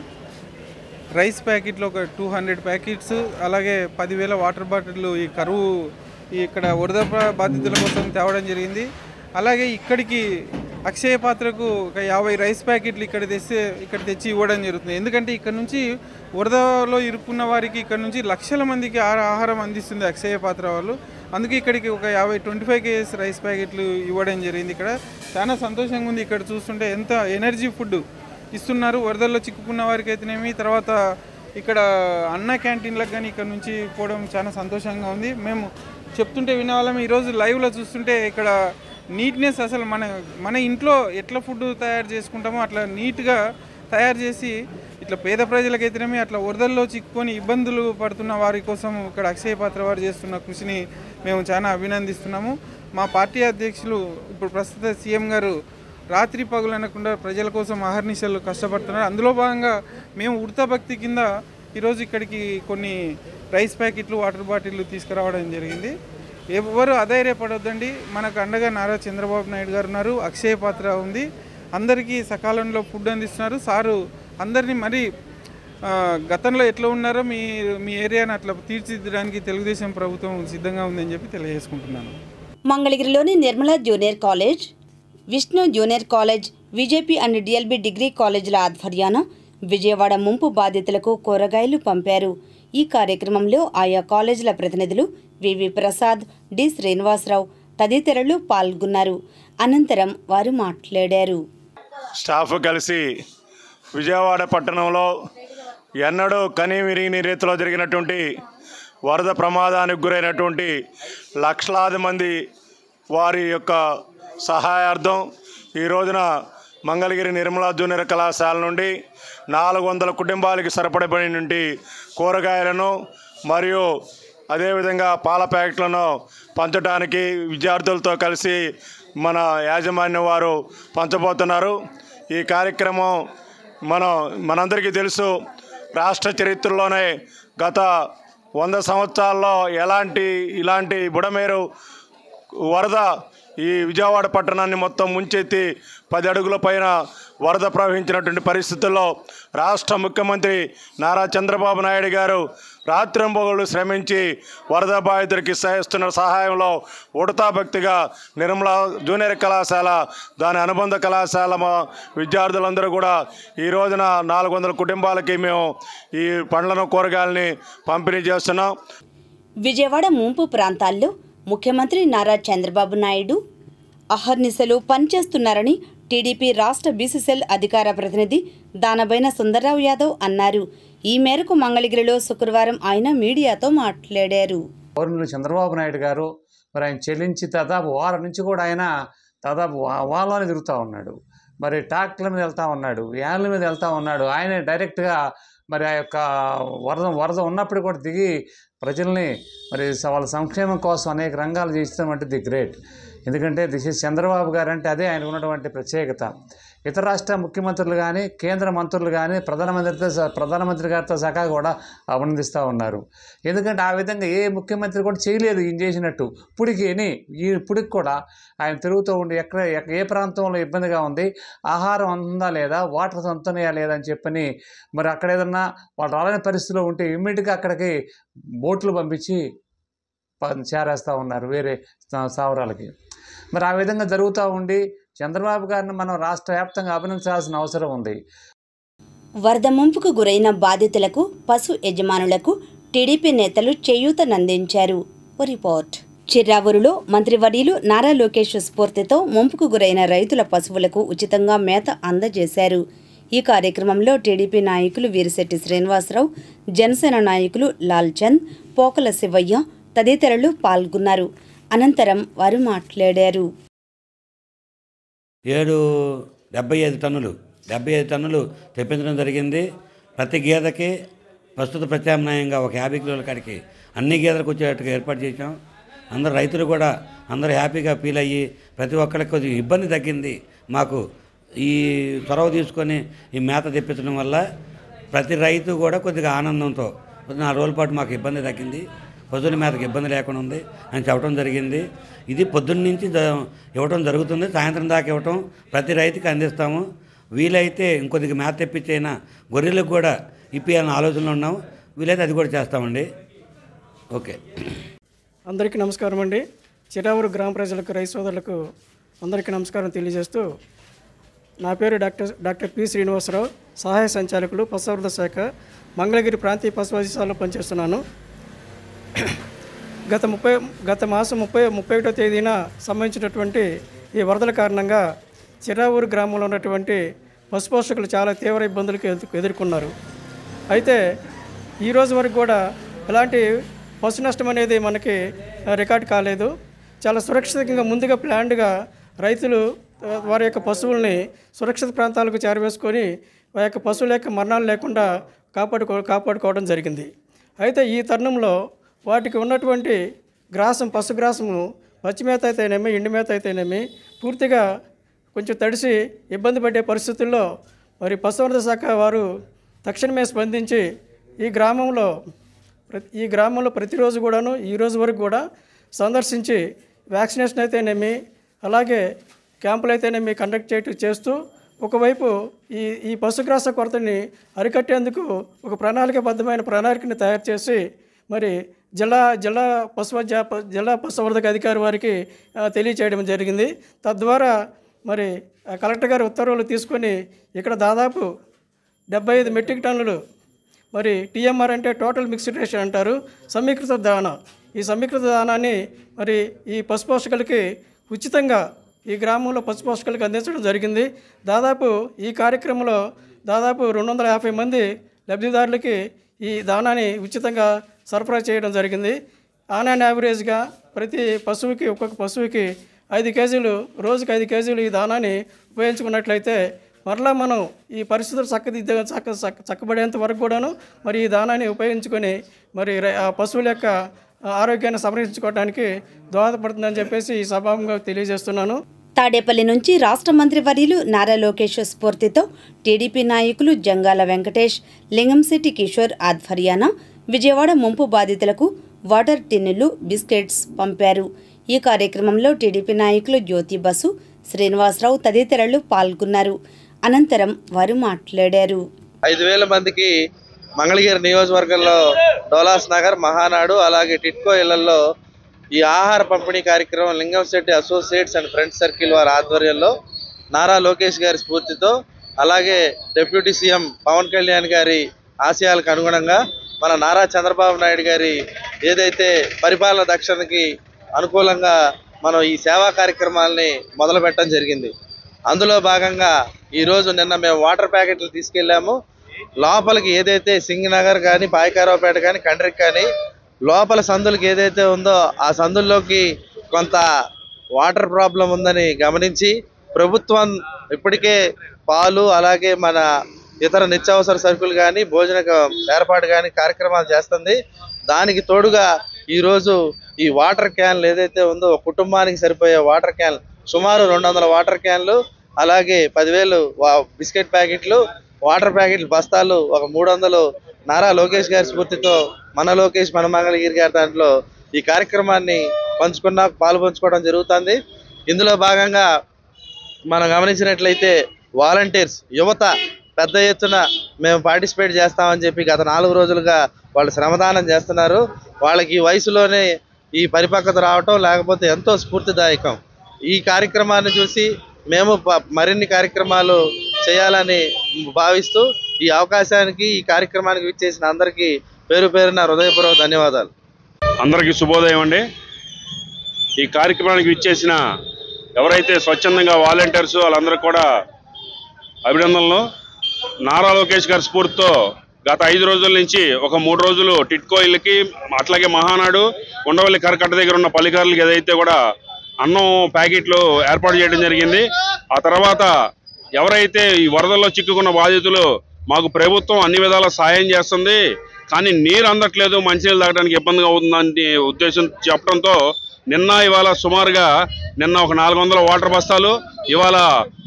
రైస్ ప్యాకెట్లు ఒక 200 ప్యాకెట్స్, అలాగే 10,000 వాటర్ బాటిళ్ళు ఈ కరువు ఇక్కడ వరద బాధితుల కోసం తేవడం జరిగింది. అలాగే ఇక్కడికి అక్షయ పాత్రకు ఒక 50 రైస్ ప్యాకెట్లు ఇక్కడ తెచ్చి ఇవ్వడం జరుగుతుంది. ఎందుకంటే ఇక్కడ నుంచి వరదలో ఇరుక్కున్న వారికి ఇక్కడ నుంచి లక్షల మందికి ఆహారం అందిస్తుంది అక్షయ పాత్ర వాళ్ళు. అందుకే ఇక్కడికి ఒక 25 kgs రైస్ ప్యాకెట్లు ఇవ్వడం జరిగింది. ఇక్కడ చాలా సంతోషంగా ఉంది. ఇక్కడ చూస్తుంటే ఎంత ఎనర్జీ ఫుడ్ ఇస్తున్నారు వరదల్లో చిక్కుకున్న వారికి అయితేనేమి. తర్వాత ఇక్కడ అన్న క్యాంటీన్లకు కానీ ఇక్కడ నుంచి పోవడం చాలా సంతోషంగా ఉంది. మేము చెప్తుంటే వినేవాళ్ళం, ఈరోజు లైవ్లో చూస్తుంటే ఇక్కడ నీట్నెస్ అసలు మన ఇంట్లో ఎట్లా ఫుడ్ తయారు చేసుకుంటామో అట్లా నీట్గా తయారు చేసి ఇట్లా పేద ప్రజలకైతేనేమి అట్లా వరదల్లో చిక్కుకొని ఇబ్బందులు పడుతున్న వారి కోసం ఇక్కడ అక్షయ పాత్ర వారు చేస్తున్న కృషిని మేము చాలా అభినందిస్తున్నాము. మా పార్టీ అధ్యక్షులు ఇప్పుడు ప్రస్తుత సీఎం గారు రాత్రి పగులు అనకుండా ప్రజల కోసం అహర్నిశలు కష్టపడుతున్నారు. అందులో భాగంగా మేము ఉడతా భక్తి కింద ఈరోజు ఇక్కడికి కొన్ని రైస్ ప్యాకెట్లు, వాటర్ బాటిళ్ళు తీసుకురావడం జరిగింది. ఎవరు అధైర్యపడొద్దండి, మనకు అండగా నారా చంద్రబాబు నాయుడు గారు ఉన్నారు, అక్షయ పాత్ర ఉంది, అందరికీ సకాలంలో ఫుడ్ అందిస్తున్నారు. సారు అందరినీ మరి గతంలో ఎట్లా ఉన్నారో మీ ఏరియాను అట్లా తీర్చిదిద్దడానికి తెలుగుదేశం ప్రభుత్వం సిద్ధంగా ఉందని చెప్పి తెలియజేసుకుంటున్నాను. మంగళగిరిలోని Nirmala junior college, Vishnu junior college, VJP and DLB degree కాలేజీల ఆధ్వర్యాన విజయవాడ ముంపు బాధితులకు కూరగాయలు పంపారు. ఈ కార్యక్రమంలో ఆయా కాలేజీల ప్రతినిధులు వివి ప్రసాద్, డి శ్రీనివాసరావు తదితరులు పాల్గొన్నారు. అనంతరం వారు మాట్లాడారు. స్టాఫ్ కలిసి విజయవాడ పట్టణంలో ఎన్నడూ కనీవిరిగిని రీతిలో జరిగినటువంటి వరద ప్రమాదానికి గురైనటువంటి లక్షలాది మంది వారి యొక్క సహాయార్థం ఈ రోజున మంగళగిరి నిర్మలా జూనియర్ కళాశాల నుండి 400 కుటుంబాలకి సరిపడబడినటువంటి కూరగాయలను మరియు అదేవిధంగా పాల ప్యాకెట్లను పంచడానికి విద్యార్థులతో కలిసి మన యాజమాన్యం వారు పంచబోతున్నారు. ఈ కార్యక్రమం మనందరికీ తెలుసు, రాష్ట్ర చరిత్రలోనే గత 100 సంవత్సరాల్లో ఇలాంటి బుడమేరు వరద ఈ విజయవాడ పట్టణాన్ని మొత్తం ముంచెత్తి 10 అడుగుల పైన వరద ప్రవహించినటువంటి పరిస్థితుల్లో రాష్ట్ర ముఖ్యమంత్రి నారా చంద్రబాబు నాయుడు గారు రాత్రింబగళ్ళు శ్రమించి వరద బాధితుడికి చేస్తున్న సహాయంలో ఉడతా భక్తిగా నిర్మలా జూనియర్ కళాశాల, దాని అనుబంధ కళాశాల విద్యార్థులందరూ కూడా ఈ రోజున 400 కుటుంబాలకి మేము ఈ పండ్లను, కూరగాయలని పంపిణీ చేస్తున్నాం. విజయవాడ ముంపు ప్రాంతాల్లో ముఖ్యమంత్రి నారా చంద్రబాబు నాయుడు అహర్నిశలు పనిచేస్తున్నారని టీడీపీ రాష్ట్ర బీసీసీఎల్ అధికార ప్రతినిధి దానబైన సుందర్రావు యాదవ్ అన్నారు. ఈ మేరకు మంగళగిరిలో శుక్రవారం ఆయన మీడియాతో మాట్లాడారు. చంద్రబాబు నాయుడు గారు మరి ఆయన చెల్లించి దాదాపు వారం నుంచి కూడా ఆయన దాదాపు వాళ్ళని తిరుగుతూ ఉన్నాడు, మరి ట్రాక్టర్ల మీద వెళ్తూ ఉన్నాడు, వ్యాన్ల మీద వెళ్తూ ఉన్నాడు. ఆయనే డైరెక్ట్గా మరి ఆ యొక్క వరద ఉన్నప్పుడు కూడా దిగి ప్రజల్ని మరి వాళ్ళ సంక్షేమం కోసం అనేక రంగాలు చేస్తాం అంటే ది గ్రేట్. ఎందుకంటే దిస్ ఇస్ చంద్రబాబు గారు అంటే అదే ఆయన ఉన్నటువంటి ప్రత్యేకత. ఇతర రాష్ట్ర ముఖ్యమంత్రులు కానీ, కేంద్ర మంత్రులు కానీ ప్రధానమంత్రి గారితో సహా కూడా అభినందిస్తూ ఉన్నారు. ఎందుకంటే ఆ విధంగా ఏ ముఖ్యమంత్రి కూడా చేయలేదు ఈయన చేసినట్టు. ఇప్పటికి కూడా ఆయన తిరుగుతూ ఉండి ఎక్కడ ఏ ప్రాంతంలో ఇబ్బందిగా ఉంది, ఆహారం అందుతుందా లేదా, వాటర్ అందుతున్నాయా లేదా అని చెప్పని మరి అక్కడ ఏదన్నా వాళ్ళు రాలేని పరిస్థితిలో ఉంటే ఇమ్మీడియట్గా అక్కడికి బోట్లు పంపించి చేరేస్తూ ఉన్నారు వేరే స్థావరాలకి. మరి ఆ విధంగా జరుగుతూ ఉండి చంద్రబాబు గారిని మనం రాష్ట్ర వ్యాప్తంగా అభినందించాల్సిన అవసరం ఉంది. వరద ముంపుకు గురైన బాధితులకు, పశు యజమానులకు టీడీపీ నేతలు చేయూతనందించారు. రిపోర్ట్. చిర్రావూరులో మంత్రివర్యులు నారా లోకేష్ స్ఫూర్తితో ముంపుకు గురైన రైతుల పశువులకు ఉచితంగా మేత అందజేశారు. ఈ కార్యక్రమంలో టీడీపీ నాయకులు వీరిశెట్టి శ్రీనివాసరావు, జనసేన నాయకులు లాల్చంద్, పోకల శివయ్య తదితరులు పాల్గొన్నారు. అనంతరం వారు మాట్లాడారు. 75 టన్నులు తెప్పించడం జరిగింది. ప్రతి గేదెకి ప్రస్తుత ప్రత్యామ్నాయంగా ఒక 50 కిలోల కాడికి అన్ని గేదెలకు వచ్చేటట్టుగా ఏర్పాటు చేశాం. అందరు రైతులు కూడా అందరూ హ్యాపీగా ఫీల్ అయ్యి ప్రతి ఒక్కరికి కొద్దిగా ఇబ్బంది తగ్గింది. మాకు ఈ చొరవ తీసుకొని ఈ మేత తెప్పించడం వల్ల ప్రతి రైతు కూడా కొద్దిగా ఆనందంతో 4 రోజుల పాటు మాకు ఇబ్బంది తగ్గింది, పశువుల మేతకు ఇబ్బంది లేకుండా ఉంది అని చెప్పడం జరిగింది. ఇది పొద్దున్న నుంచి ఇవ్వటం జరుగుతుంది, సాయంత్రం దాకా ఇవ్వటం ప్రతి రైతుకి అందిస్తాము. వీలైతే ఇంకొద్దిగా మేత తెప్పించైనా గొర్రెలకు కూడా ఇప్పియాలని ఆలోచనలో ఉన్నాము. వీలైతే అది కూడా చేస్తామండి. ఓకే. అందరికీ నమస్కారం అండి. చిరావూరు గ్రామ ప్రజలకు, రైతు సోదరులకు అందరికీ నమస్కారం తెలియజేస్తూ, నా పేరు డాక్టర్ పి శ్రీనివాసరావు, సహాయ సంచాలకులు, పశుసంవర్ధక శాఖ, మంగళగిరి ప్రాంతీయ పశు వైద్యశాలలో పనిచేస్తున్నాను. గత మాసం 31వ తేదీన సంభవించినటువంటి ఈ వరదల కారణంగా చిరావూరు గ్రామంలో ఉన్నటువంటి పశుపోషకులు చాలా తీవ్ర ఇబ్బందులకు ఎదుర్కొన్నారు. అయితే ఈరోజు వరకు కూడా ఎలాంటి పశు నష్టం అనేది మనకి రికార్డ్ కాలేదు. చాలా సురక్షితంగా ముందుగా ప్లాన్డ్గా రైతులు వారి యొక్క పశువుల్ని సురక్షిత ప్రాంతాలకు చేరవేసుకొని వారి యొక్క పశువుల యొక్క మరణాలు లేకుండా కాపాడుకోవడం జరిగింది. అయితే ఈ తరుణంలో వాటికి ఉన్నటువంటి పశుగ్రాసము పచ్చిమేత అయితేనేమి ఎండు మేత అయితేనేమి పూర్తిగా కొంచెం తడిసి ఇబ్బంది పడే పరిస్థితుల్లో మరి పశుసంవర్ధక శాఖ వారు తక్షణమే స్పందించి ఈ గ్రామంలో ప్రతిరోజు కూడాను ఈ రోజు వరకు కూడా సందర్శించి వ్యాక్సినేషన్ అయితేనేమి అలాగే క్యాంపులు అయితేనేమి కండక్ట్ చేస్తూ ఒకవైపు ఈ పశుగ్రాస కొరతని అరికట్టేందుకు ఒక ప్రణాళికబద్ధమైన ప్రణాళికని తయారు చేసి మరి జిల్లా పశుసంవర్ధక అధికారి వారికి తెలియచేయడం జరిగింది. తద్వారా మరి కలెక్టర్ గారి ఉత్తర్వులు తీసుకొని ఇక్కడ దాదాపు 75 మెట్రిక్ టన్నులు మరి టీఎంఆర్ అంటే టోటల్ మిక్స్డ్ రేషన్ అంటారు సమీకృత దానా. ఈ సమీకృత దానాన్ని మరి ఈ పశుపోషకులకి ఉచితంగా ఈ గ్రామంలో పశుపోషకులకు అందించడం జరిగింది. దాదాపు ఈ కార్యక్రమంలో దాదాపు 250 మంది లబ్ధిదారులకి ఈ దానాన్ని ఉచితంగా సరఫరా చేయడం జరిగింది. ఆన్ అండ్ యావరేజ్గా ప్రతి పశువుకి ఒక్కొక్క పశువుకి 5 కేజీలు రోజుకి 5 కేజీలు ఈ దానాన్ని ఉపయోగించుకున్నట్లయితే మరలా మనం ఈ పరిస్థితులు చక్కబడేంత వరకు కూడాను మరి ఈ దానాన్ని ఉపయోగించుకొని మరి ఆ పశువుల యొక్క ఆరోగ్యాన్ని సంరక్షించుకోవడానికి దోహదపడుతుందని చెప్పేసి ఈ సభాముఖంగా తెలియజేస్తున్నాను. తాడేపల్లి నుంచి రాష్ట్ర మంత్రివర్యులు నారా లోకేష్ స్ఫూర్తితో టీడీపీ నాయకులు జంగాల వెంకటేష్, లింగంశెట్టి కిషోర్ ఆధ్వర్యాన విజయవాడ ముంపు బాధితులకు వాటర్ టిన్నులు, బిస్కెట్స్ పంపారు. ఈ కార్యక్రమంలో టీడీపీ నాయకులు జ్యోతి బసు, శ్రీనివాసరావు తదితరులు పాల్గొన్నారు. అనంతరం వారు మాట్లాడారు. 5,000 మందికి మంగళగిరి నియోజకవర్గంలో డోలాస్ నగర్, మహానాడు అలాగే టిట్కో ఇళ్లలో ఈ ఆహార పంపిణీ కార్యక్రమం Lingamsetti associates and friends circle వారి ఆధ్వర్యంలో నారా లోకేష్ గారి స్ఫూర్తితో అలాగే డిప్యూటీ సీఎం పవన్ కళ్యాణ్ గారి ఆశయాలకు అనుగుణంగా మన నారా చంద్రబాబు నాయుడు గారి ఏదైతే పరిపాలన దక్షతకి అనుకూలంగా మనం ఈ సేవా కార్యక్రమాలని మొదలు పెట్టడం జరిగింది. అందులో భాగంగా ఈరోజు నిన్న మేము వాటర్ ప్యాకెట్లు తీసుకెళ్ళాము. లోపలికి ఏదైతే సింగనగర్ కానీ, పాయకారావుపేట కానీ, కండ్రికి కానీ లోపల సందులకి ఏదైతే ఉందో ఆ సందుల్లోకి కొంత వాటర్ ప్రాబ్లం ఉందని గమనించి ప్రభుత్వం ఇప్పటికే పాలు అలాగే మన ఇతర నిత్యావసర సరుకులు కానీ, భోజన ఏర్పాటు కానీ కార్యక్రమాలు చేస్తుంది. దానికి తోడుగా ఈరోజు ఈ వాటర్ క్యాన్లు ఏదైతే ఉందో కుటుంబానికి సరిపోయే వాటర్ క్యాన్లు సుమారు 200 వాటర్ క్యాన్లు అలాగే 10,000 బిస్కెట్ ప్యాకెట్లు, వాటర్ ప్యాకెట్లు బస్తాలు ఒక 300 నారా లోకేష్ గారి స్ఫూర్తితో మన లోకేష్ మన మంగళగిరి గారి దాంట్లో ఈ కార్యక్రమాన్ని పాలు పంచుకోవడం జరుగుతుంది. ఇందులో భాగంగా మనం గమనించినట్లయితే వాలంటీర్స్ యువత పెద్ద ఎత్తున మేము పార్టిసిపేట్ చేస్తామని చెప్పి గత 4 రోజులుగా వాళ్ళు శ్రమదానం చేస్తున్నారు. వాళ్ళకి ఈ వయసులోనే ఈ పరిపక్వత రావటం లేకపోతే ఎంతో స్ఫూర్తిదాయకం. ఈ కార్యక్రమాన్ని చూసి మేము మరిన్ని కార్యక్రమాలు చేయాలని భావిస్తూ ఈ అవకాశానికి ఈ కార్యక్రమానికి విచ్చేసిన అందరికీ పేరు పేరున హృదయపూర్వక ధన్యవాదాలు. అందరికీ శుభోదయం అండి. ఈ కార్యక్రమానికి విచ్చేసిన ఎవరైతే స్వచ్ఛందంగా వాలంటీర్స్ వాళ్ళందరూ కూడా అభినందనలు. నారా లోకేష్ గారి స్ఫూర్తితో గత 5 రోజుల నుంచి ఒక 3 రోజులు టిట్కో ఇళ్ళకి అట్లాగే మహానాడు, ఉండవల్లి కరకట్ట దగ్గర ఉన్న పల్లికారులకి ఏదైతే కూడా అన్నం ప్యాకెట్లు ఏర్పాటు చేయడం జరిగింది. ఆ తర్వాత ఎవరైతే ఈ వరదల్లో చిక్కుకున్న బాధితులు మాకు ప్రభుత్వం అన్ని విధాల సాయం చేస్తుంది కానీ నీరు అందట్లేదు, మంచినీళ్ళు తాగడానికి ఇబ్బందిగా అవుతుందని ఉద్దేశం చెప్పడంతో ఇవాళ సుమారుగా ఒక 400 వాటర్ బస్తాలు, ఇవాళ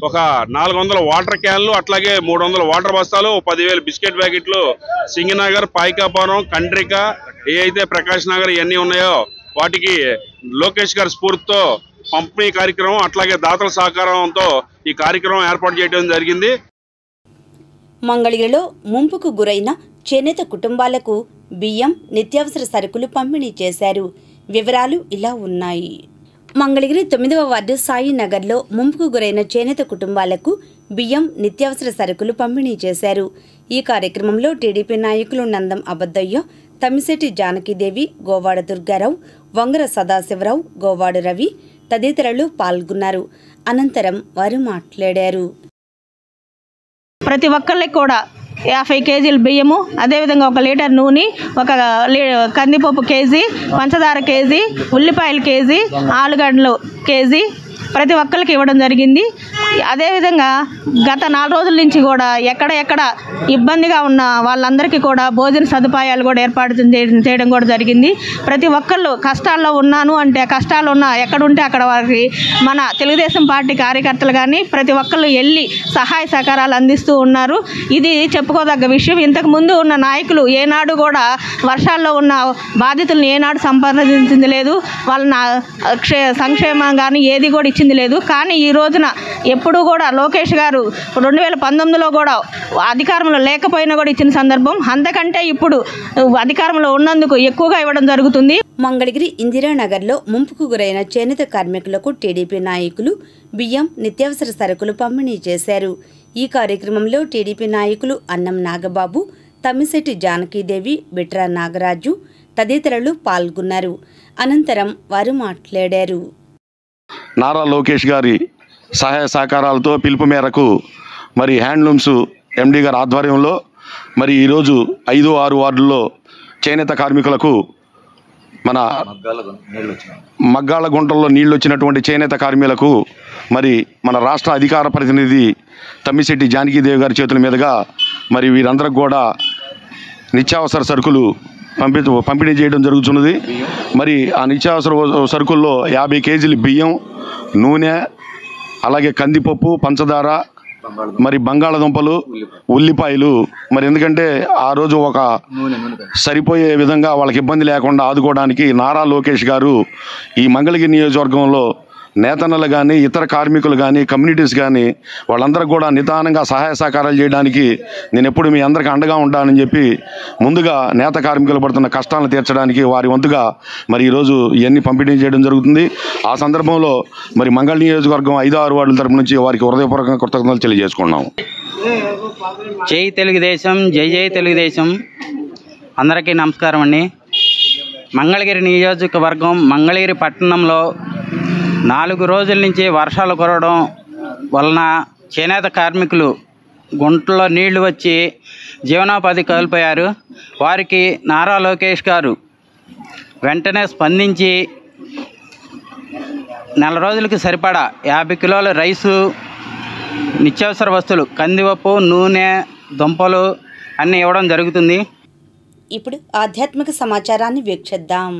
ఒక 400 వాటర్ క్యాన్లు, అట్లాగే 300 వాటర్ బస్తాలు, 10,000 బిస్కెట్ ప్యాకెట్లు సింగనగర్, పాయికాపురం, కండ్రిక, ఏ అయితే ప్రకాష్ నగర్ ఇవన్నీ ఉన్నాయో వాటికి లోకేష్ గారి స్ఫూర్తితో పంపిణీ కార్యక్రమం అట్లాగే దాతల సహకారంతో ఈ కార్యక్రమం ఏర్పాటు చేయడం జరిగింది. మంగళగిరిలో ముంపుకు గురైన చేనేత కుటుంబాలకు బియ్యం, నిత్యావసర సరుకులు పంపిణీ చేశారు. వివరాలు ఇలా ఉన్నాయి. మంగళగిరి 9వ వార్డు సాయి నగర్లో ముంపుకు గురైన చేనేత కుటుంబాలకు బియ్యం, నిత్యావసర సరుకులు పంపిణీ చేశారు. ఈ కార్యక్రమంలో టీడీపీ నాయకులు నందం అబద్దయ్య, తమ్మిశెట్టి జానకీదేవి, గోవాడ దుర్గారావు, వంగర సదాశివరావు, గోవాడ రవి తదితరులు పాల్గొన్నారు. అనంతరం వారు మాట్లాడారు. ప్రతి ఒక్కళ్ళకి కూడా 50 కేజీలు బియ్యము, అదేవిధంగా 1 లీటర్ నూనె, ఒక కందిపప్పు కేజీ, పంచదార కేజీ, ఉల్లిపాయలు కేజీ, ఆలుగడ్డలు కేజీ, ప్రతి ఒక్కరికి ఇవ్వడం జరిగింది. అదేవిధంగా గత 4 రోజుల నుంచి కూడా ఎక్కడ ఇబ్బందిగా ఉన్న వాళ్ళందరికీ కూడా భోజన సదుపాయాలు కూడా ఏర్పాటు చేయడం కూడా జరిగింది. ప్రతి ఒక్కళ్ళు కష్టాల్లో ఉన్నాను అంటే కష్టాలు ఉన్న ఎక్కడుంటే అక్కడ వారికి మన తెలుగుదేశం పార్టీ కార్యకర్తలు కానీ ప్రతి ఒక్కళ్ళు వెళ్ళి సహాయ సహకారాలు అందిస్తూ ఉన్నారు. ఇది చెప్పుకోదగ్గ విషయం. ఇంతకుముందు ఉన్న నాయకులు ఏనాడు కూడా వర్షాల్లో ఉన్న బాధితులను ఏనాడు సంప్రదించింది లేదు, వాళ్ళని సంక్షేమం కానీ ఏది కూడా ఇచ్చింది లేదు. కానీ ఈ రోజున ఎప్పుడూ కూడా లోకేష్ గారు 2019లో కూడా అధికారంలో లేకపోయినా కూడా ఇచ్చిన సందర్భం, అంతకంటే ఇప్పుడు అధికారంలో ఉన్నందుకు ఎక్కువగా ఇవ్వడం జరుగుతుంది. మంగళగిరి ఇందిరానగర్లో ముంపుకు గురైన చేనేత కార్మికులకు టీడీపీ నాయకులు బియ్యం, నిత్యావసర సరుకులు పంపిణీ చేశారు. ఈ కార్యక్రమంలో టీడీపీ నాయకులు అన్నం నాగబాబు, తమ్మిశెట్టి జానకీదేవి, బిట్రా నాగరాజు తదితరులు పాల్గొన్నారు. అనంతరం వారు మాట్లాడారు. నారా లోకేష్ గారి సహాయ సహకారాలతో పిలుపు మేరకు మరి హ్యాండ్లూమ్స్ ఎండి గారి ఆధ్వర్యంలో మరి ఈరోజు 5, 6 వార్డుల్లో చేనేత కార్మికులకు మన మగ్గాళ్ళ గుంటల్లో నీళ్లు వచ్చినటువంటి చేనేత కార్మికులకు మరి మన రాష్ట్ర అధికార ప్రతినిధి తమ్మిశెట్టి జానకీదేవి గారి చేతుల మీదుగా మరి వీరందరికి కూడా నిత్యావసర సరుకులు పంపిణీ చేయడం జరుగుతున్నది. మరి ఆ నిత్యావసర సరుకుల్లో 50 కేజీలు బియ్యం, నూనె, అలాగే కందిపప్పు, పంచదార, మరి బంగాళదుంపలు, ఉల్లిపాయలు, మరి ఎందుకంటే ఆ రోజు ఒక సరిపోయే విధంగా వాళ్ళకి ఇబ్బంది లేకుండా ఆదుకోవడానికి నారా లోకేష్ గారు ఈ మంగళగిరి నియోజకవర్గంలో నేతన్నలు కానీ ఇతర కార్మికులు కానీ కమ్యూనిటీస్ కానీ వాళ్ళందరూ కూడా నిదానంగా సహాయ సహకారాలు చేయడానికి నేను ఎప్పుడు మీ అందరికీ అండగా ఉంటానని చెప్పి ముందుగా నేత కార్మికులు పడుతున్న కష్టాలను తీర్చడానికి వారి వంతుగా మరి ఈరోజు ఇవన్నీ పంపిణీ చేయడం జరుగుతుంది. ఆ సందర్భంలో మరి మంగళ నియోజకవర్గం 5, 6 వార్డుల తరపు నుంచి వారికి హృదయపూర్వకంగా కృతజ్ఞతలు తెలియజేసుకున్నాం. జై తెలుగుదేశం, జై జై తెలుగుదేశం. అందరికీ నమస్కారం అండి. మంగళగిరి నియోజకవర్గం మంగళగిరి పట్టణంలో 4 రోజుల నుంచి వర్షాలు కురవడం వలన చేనేత కార్మికులు గుంటలో నీళ్లు వచ్చి జీవనోపాధి కోల్పోయారు. వారికి నారా లోకేష్ గారు వెంటనే స్పందించి 4 రోజులకి సరిపడా 50 కిలోల రైసు, నిత్యావసర వస్తువులు కందిపప్పు, నూనె, దుంపలు అన్నీ ఇవ్వడం జరుగుతుంది. ఇప్పుడు ఆధ్యాత్మిక సమాచారాన్ని వీక్షిద్దాం.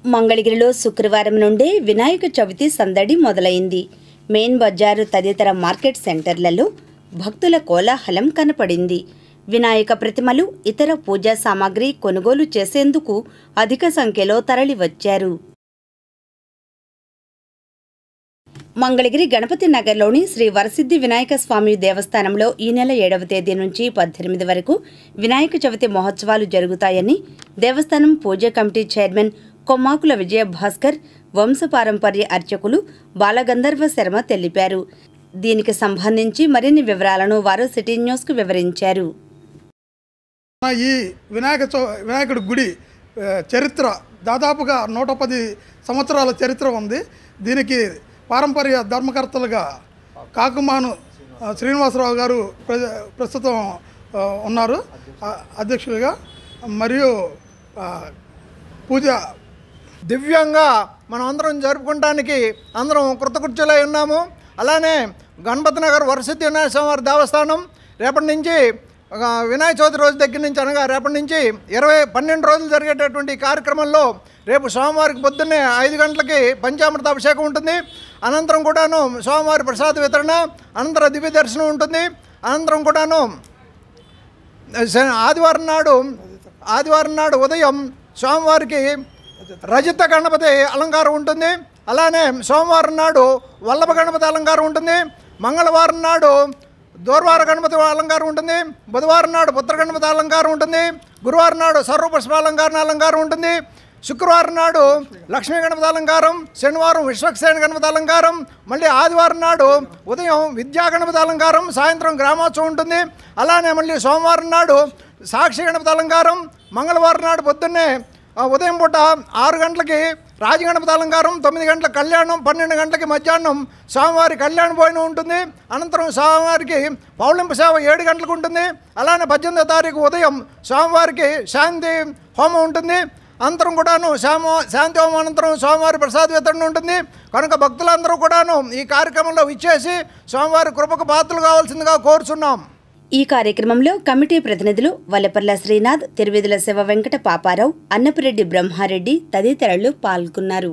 మంగళగిరిలో శుక్రవారం నుండే వినాయక చవితి సందడి మొదలైంది. మెయిన్ బజారు తదితర మార్కెట్ సెంటర్లలో భక్తుల కోలాహలం కనపడింది. వినాయక ప్రతిమలు, ఇతర పూజా సామాగ్రి కొనుగోలు చేసేందుకు అధిక సంఖ్యలో తరలివచ్చారు. మంగళగిరి గణపతి నగర్లోని శ్రీ వరసిద్ధి వినాయక స్వామి దేవస్థానంలో ఈ నెల 7వ తేదీ నుంచి 18 వరకు వినాయక చవితి మహోత్సవాలు జరుగుతాయని దేవస్థానం పూజా కమిటీ చైర్మన్ కొమ్మాకుల విజయభాస్కర్, వంశపారంపర్య అర్చకులు బాలగంధర్వ శర్మ తెలిపారు. దీనికి సంబంధించి మరిన్ని వివరాలను వారు సిటీ న్యూస్కు వివరించారు. ఈ వినాయకుడి గుడి చరిత్ర దాదాపుగా 110 సంవత్సరాల చరిత్ర ఉంది. దీనికి పారంపర్య ధర్మకర్తలుగా కాకుమాను శ్రీనివాసరావు గారు ప్రస్తుతం ఉన్నారు అధ్యక్షులుగా. మరియు పూజ దివ్యంగా మనం అందరం జరుపుకోవడానికి అందరం కృతకృత్యులై ఉన్నాము. అలానే గణపతి నగర్ వరసిద్ధి వినాయక స్వామి దేవస్థానం రేపటి నుంచి వినాయక చవితి రోజు దగ్గర నుంచి అనగా రేపటి నుంచి 12 రోజులు జరిగేటటువంటి కార్యక్రమంలో రేపు సోమవారికి పొద్దున్నే 5 గంటలకి పంచామృత అభిషేకం ఉంటుంది. అనంతరం కూడాను సోమవారి ప్రసాద వితరణ, అనంతరం దివ్య దర్శనం ఉంటుంది. అనంతరం కూడాను ఆదివారం నాడు ఉదయం సోమవారికి రజత గణపతి అలంకారం ఉంటుంది. అలానే సోమవారం నాడు వల్లభ గణపతి అలంకారం ఉంటుంది. మంగళవారం నాడు దూర్వార గణపతి అలంకారం ఉంటుంది. బుధవారం నాడు పుత్ర గణపతి అలంకారం ఉంటుంది. గురువారం నాడు సర్వపుష్ప అలంకారం ఉంటుంది. శుక్రవారం నాడు లక్ష్మీ గణపతి అలంకారం, శనివారం విశ్వక్సేన గణపతి అలంకారం, మళ్ళీ ఆదివారం నాడు ఉదయం విద్యా గణపతి అలంకారం, సాయంత్రం గ్రామోత్సవం ఉంటుంది. అలానే మళ్ళీ సోమవారం నాడు సాక్షి గణపతి అలంకారం, మంగళవారం నాడు పొద్దున్నే ఉదయం పూట 6 గంటలకి రాజగణపతి అలంకారం, 9 గంటలకు కళ్యాణం, 12 గంటలకి మధ్యాహ్నం స్వామివారి కళ్యాణ భోజనం ఉంటుంది. అనంతరం స్వామివారికి పౌళింపు సేవ 7 గంటలకు ఉంటుంది. అలానే 18వ తారీఖు ఉదయం స్వామివారికి శాంతి హోమం ఉంటుంది. అనంతరం కూడాను శాంతి హోమం అనంతరం స్వామివారి ప్రసాద వితరణ ఉంటుంది. కనుక భక్తులందరూ కూడాను ఈ కార్యక్రమంలో ఇచ్చేసి స్వామివారి కృపకు పాత్రలు కావాల్సిందిగా కోరుచున్నాం. ఈ కార్యక్రమంలో కమిటీ ప్రతినిధులు వల్లపర్ల శ్రీనాథ్, తిరువిధుల శివ వెంకట పాపారావు, అన్నపిరెడ్డి బ్రహ్మారెడ్డి తదితరులు పాల్గొన్నారు.